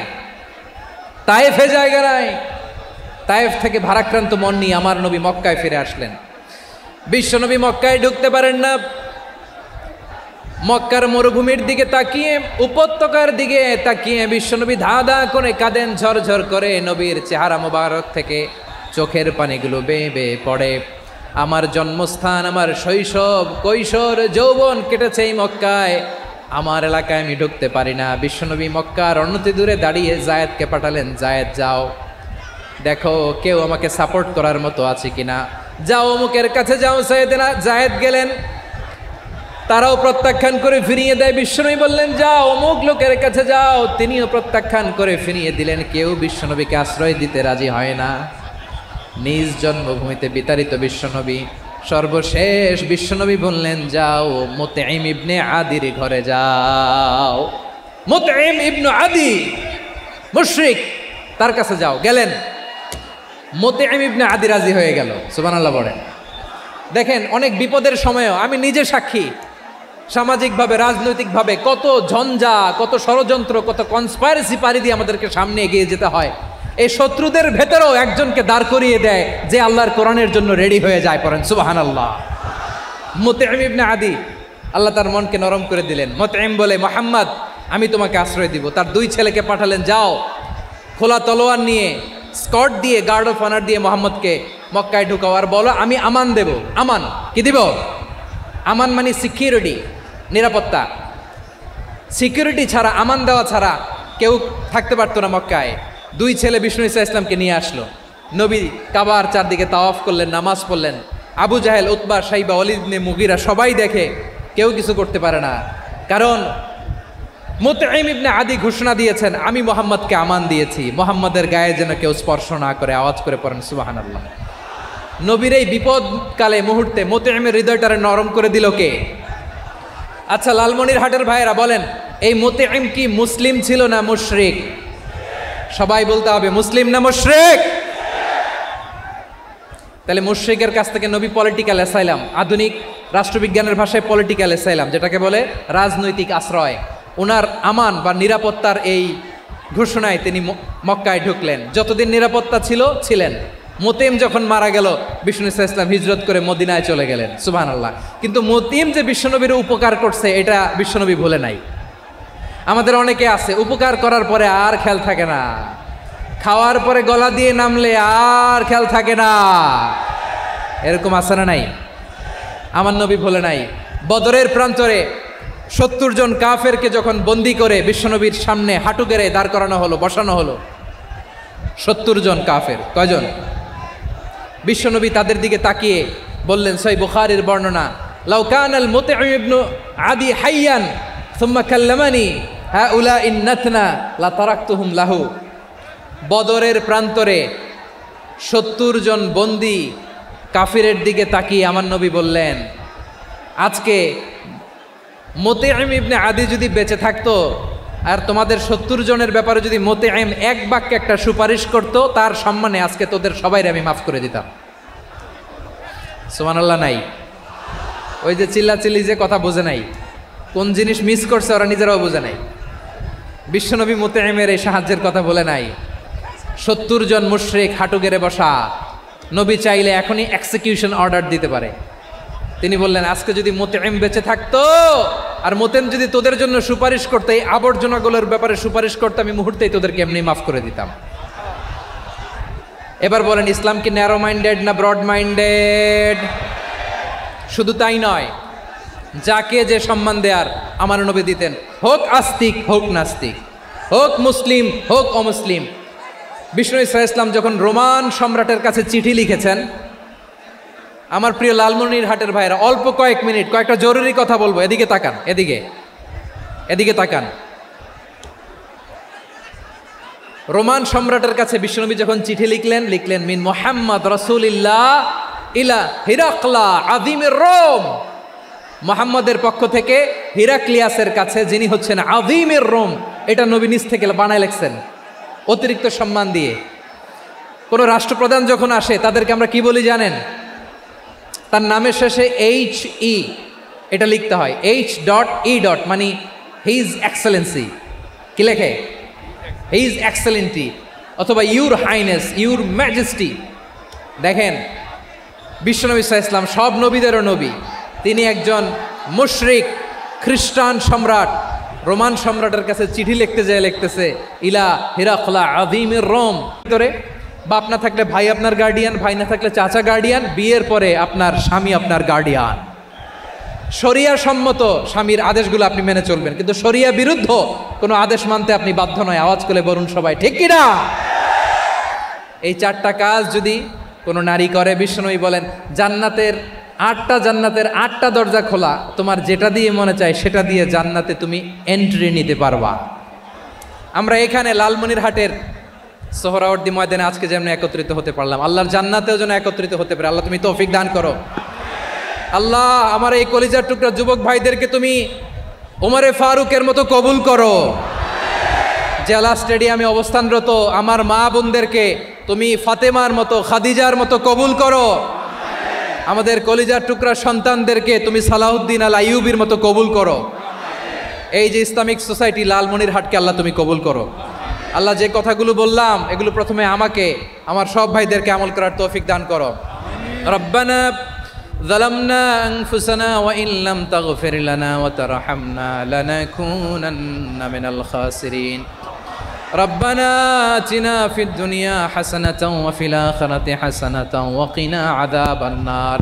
তায়েফে জায়গা নাই। তায়েফ থেকে ভারাক্রান্ত মন নিয়ে আমার নবী মক্কায় ফিরে আসলেন। বিশ্বনবী মক্কায় ঢুকতে পারেন না। মক্কার মরুভূমির দিকে তাকিয়ে, উপত্যকার দিকে তাকিয়ে বিশ্বনবী ধা ধা করে কাঁদেন, ঝরঝর করে। নবীর চেহারা মোবারক থেকে চোখের পানিগুলো বেয়ে বেয়ে পড়ে। আমার জন্মস্থান, আমার শৈশব, কৈশোর, যৌবন কেটেছে এই মক্কায়। আমার এলাকায় আমি ঢুকতে পারি না। বিশ্বনবী মক্কার অনতি দূরে দাঁড়িয়ে জায়েদকে পাঠালেন, জায়েদ যাও দেখো কেউ আমাকে সাপোর্ট করার মতো আছে কিনা, যাও অমুকের কাছে যাও। জায়েদ গেলেন, তারাও প্রত্যাখ্যান করে ফিরিয়ে দেয়। বিশ্বনবী বললেন যাও অমুক লোকের কাছে যাও, তিনিও প্রত্যাখ্যান করে ফিরিয়ে দিলেন। কেউ বিশ্বনবীকে আশ্রয় দিতে রাজি হয় না। নিজ জন্মভূমিতে বিতাড়িত বিশ্বনবী, সর্বশেষ বিশ্বনবী বললেন যাও মুতঈম ইবনে আদির ঘরে যাও। মুতঈম ইবনে আদি মুশরিক, তার কাছে যাও। গেলেন, মুতঈম ইবনে আদি রাজি হয়ে গেল। সুবহানাল্লাহ বলেন। দেখেন, অনেক বিপদের সময়ও আমি নিজে সাক্ষী, সামাজিকভাবে, রাজনৈতিকভাবে কত ঝঞ্ঝা, কত ষড়যন্ত্র, কত কনস্পাইরেসি পাড়ি দিয়ে আমাদেরকে সামনে এগিয়ে যেতে হয়। এই শত্রুদের ভেতরেও একজনকে দাঁড় করিয়ে দেয় যে আল্লাহর কোরআনের জন্য রেডি হয়ে যায়। পড়েন সুবহানাল্লাহ। মুতঈম ইবনে আদি, আল্লাহ তার মনকে নরম করে দিলেন। মুতঈম বলে, মুহাম্মদ আমি তোমাকে আশ্রয় দিব। তার দুই ছেলেকে পাঠালেন, যাও খোলা তলোয়ার নিয়ে, স্কট দিয়ে, গার্ড অফ অনার দিয়ে মুহাম্মদকে মক্কায় ঢুকাও, আর বলো আমি আমান দেব। আমান কি দিব? আমান মানে সিকিউরিটি, নিরাপত্তা। সিকিউরিটি ছাড়া, আমান দেওয়া ছাড়া কেউ থাকতে পারতো না মক্কায়। দুই ছেলে বিষ্ণু ইসা ইসলামকে নিয়ে আসলো। নবী কাবার চারদিকে তাওয়াফ করলেন, নামাজ পড়লেন। আবু জাহেল, উতবা, সাইবা, ওয়ালিদ ইবনে মুগীরা সবাই দেখে, কেউ কিছু করতে পারে না। কারণ মুতঈম ইবনে আদি ঘোষণা দিয়েছেন আমি মুহাম্মদকে আমান দিয়েছি, মুহাম্মদের গায়ে যেন কেউ স্পর্শ না করে। আওয়াজ করে পড়েন সুবহানাল্লাহ। নবীর এই বিপদকালে মুহূর্তে মুতঈমের হৃদয়টারে নরম করে দিল কে? আচ্ছা লালমনির হাটের ভাইয়েরা বলেন, এই মুতঈম কি মুসলিম ছিল না মুশরিক? সবাই বলতে হবে মুসলিম না মুশরিক? তাহলে মুশরিকের কাছ থেকে নবী পলিটিক্যাল অ্যাসাইলাম, আধুনিক রাষ্ট্রবিজ্ঞানের ভাষায় পলিটিক্যাল অ্যাসাইলাম যেটাকে বলে, রাজনৈতিক আশ্রয়, ওনার আমান বা নিরাপত্তার এই ঘোষণায় তিনি মক্কায় ঢুকলেন। যতদিন নিরাপত্তা ছিল ছিলেন। মুতঈম যখন মারা গেল, বিষ্ণু ইসলাম হিজরত করে মদিনায় চলে গেলেন। সুবহানাল্লাহ। কিন্তু মুতঈম যে বিশ্বনবীর উপকার করছে এটা বিশ্বনবী ভুলে নাই। আমাদের অনেকে আছে উপকার করার পরে আর খেয়াল থাকে না, খাওয়ার পরে গলা দিয়ে নামলে আর খেয়াল থাকে না। এরকম আছে না নাই? আমার নবী ভুলে নাই। বদরের প্রান্তরে 70 জন কাফেরকে যখন বন্দি করে বিশ্বনবীর সামনে হাঁটু গেড়ে দাঁড় করানো হলো, বসানো হলো। 70 জন কাফের। কয়জন? বিশ্বনবী তাদের দিকে তাকিয়ে বললেন, সহিহ বুখারীর বর্ণনা, লাউ কানাল মুতঈম ইবনু আদি হাইয়ান সুম্মা কাল্লামানি হাউলাই নাতনা লা তারাকতুহুম লাহু। বদরের প্রান্তরে 70 জন বন্দী কাফিরের দিকে তাকিয়ে আমার নবী বললেন, আজকে মুতঈম ইবনে আদি যদি বেঁচে থাকতো আর তোমাদের 70 জনের ব্যাপারে যদি মুতঈম এক বাক্যে একটা সুপারিশ করত, তার সম্মানে আজকে তোদের সবাইরে আমি মাফ করে দিতাম। সুবহানাল্লাহ নাই? ওই যে চিল্লাচিল্লি যে কথা বোঝে নাই, কোন জিনিস মিস করছে ওরা নিজেরাও বোঝে নাই। বিশ্বনবী মুতঈমের এই সাহায্যের কথা বলে নাই। 70 জন মুশরিক হাঁটু গেড়ে বসা, নবী চাইলে এখনই এক্সিকিউশন অর্ডার দিতে পারে। তিনি বললেন, আজকে যদি মুতঈম বেঁচে থাকতো আর মুতঈম যদি তোদের জন্য সুপারিশ করতে, এই আবর্জনাগুলোর ব্যাপারে সুপারিশ করতে, আমি মুহূর্তেই তোদেরকে এমনি মাফ করে দিতাম। এবার বলেন, ইসলাম কি ন্যারো মাইন্ডেড না ব্রড মাইন্ডেড? শুধু তাই নয়, যাকে যে সম্মান দেয়ার আমার নবী দিতেন, হোক আস্তিক হোক নাস্তিক, হোক মুসলিম হোক অমুসলিম। বিষ্ণু ইসলাম যখন রোমান সম্রাটের কাছে চিঠি লিখেছেন, আমার প্রিয় লালমনিরহাটের ভাইরা, অল্প কয়েক মিনিট কয়েকটা জরুরি কথা বলবো, এদিকে তাকান, এদিকে তাকান। রোমান সম্রাটের কাছে বিশ্বনবী যখন চিঠি লিখলেন মিন মুহাম্মদ রাসূলিল্লাহ ইলা হিরাকলা আযীমির রোম। মুহাম্মদের পক্ষ থেকে হিরাক্লিয়াসের কাছে, যিনি হচ্ছেন আযীমির রোম। এটা নবী নিজ থেকে বানায় লিখছেন অতিরিক্ত সম্মান দিয়ে। কোনো রাষ্ট্রপ্রধান যখন আসে তাদেরকে আমরা কি বলি জানেন? তার নামের শেষে HE এটা লিখতে হয়, H.E. মানে হিজ এক্সেলেন্সি। কি লেখে? হিজ এক্সেলেন্টি, অথবা ইউর হাইনেস, ইউর ম্যাজেস্টি। দেখেন, বিশ্বনবী সাল্লাল্লাহু আলাইহি ওয়াসাল্লাম সব নবীদেরও নবী, তিনি একজন মুশরিক খ্রিস্টান সম্রাট রোমান সম্রাটের কাছে চিঠি লিখতে যায়, লিখতেছে ইলা হিরাকলা আযীমির রোম। ভিতরে বাপ না থাকলে ভাই আপনার গার্ডিয়ান, ভাই না থাকলে চাচা গার্ডিয়ান, বিয়ের পরে আপনার স্বামী আপনার গার্ডিয়ান। শরিয়া সম্মত স্বামীর আদেশগুলো আপনি মেনে চলবেন, কিন্তু শরিয়া বিরুদ্ধ কোনো আদেশ মানতে আপনি বাধ্য নয়। আওয়াজ করে বলুন সবাই, ঠিক কি না? এই 4টা কাজ যদি কোনো নারী করে, বিশ্বনবী বলেন জান্নাতের 8টা দরজা খোলা, তোমার যেটা দিয়ে মনে চায় সেটা দিয়ে জান্নাতে তুমি এন্ট্রি নিতে পারবা। আমরা এখানে লালমনিরহাটের সোহরাওয়ার্দী ময়দানে আজকে যেমন একত্রিত হতে পারলাম, আল্লাহর জান্নাতেও যেন একত্রিত হতে পারে। আল্লাহ তুমি তৌফিক দান করো। আল্লাহ আমার এই কলিজার টুকরা যুবক ভাইদেরকে তুমি ওমরে ফারুকের মতো কবুল করো। জেলা স্টেডিয়ামে অবস্থানরত আমার মা বোনদেরকে তুমি ফাতেমার মতো, খাদিজার মতো কবুল করো। আমাদের কলিজার টুকরা সন্তানদেরকে তুমি সালাউদ্দিন আল আইয়ুবির মতো কবুল করো। এই যে ইসলামিক সোসাইটি লালমনিরহাটকে আল্লাহ তুমি কবুল করো। আল্লাহ যে কথাগুলো বললাম এগুলো প্রথমে আমাকে, আমার সব ভাইদেরকে আমল করার তৌফিক দান করো। রব্বানা যালামনা আনফুসানা ওয়া ইন লাম তাগফির লানা ওয়া তারহামনা লানাকুনান্না মিনাল খাসিরিন। রব্বানা আতিনা ফিদ দুনিয়া হাসানাতাও ওয়া ফিল আখিরাতি হাসানাতাও ওয়া কিনা আযাবান নার।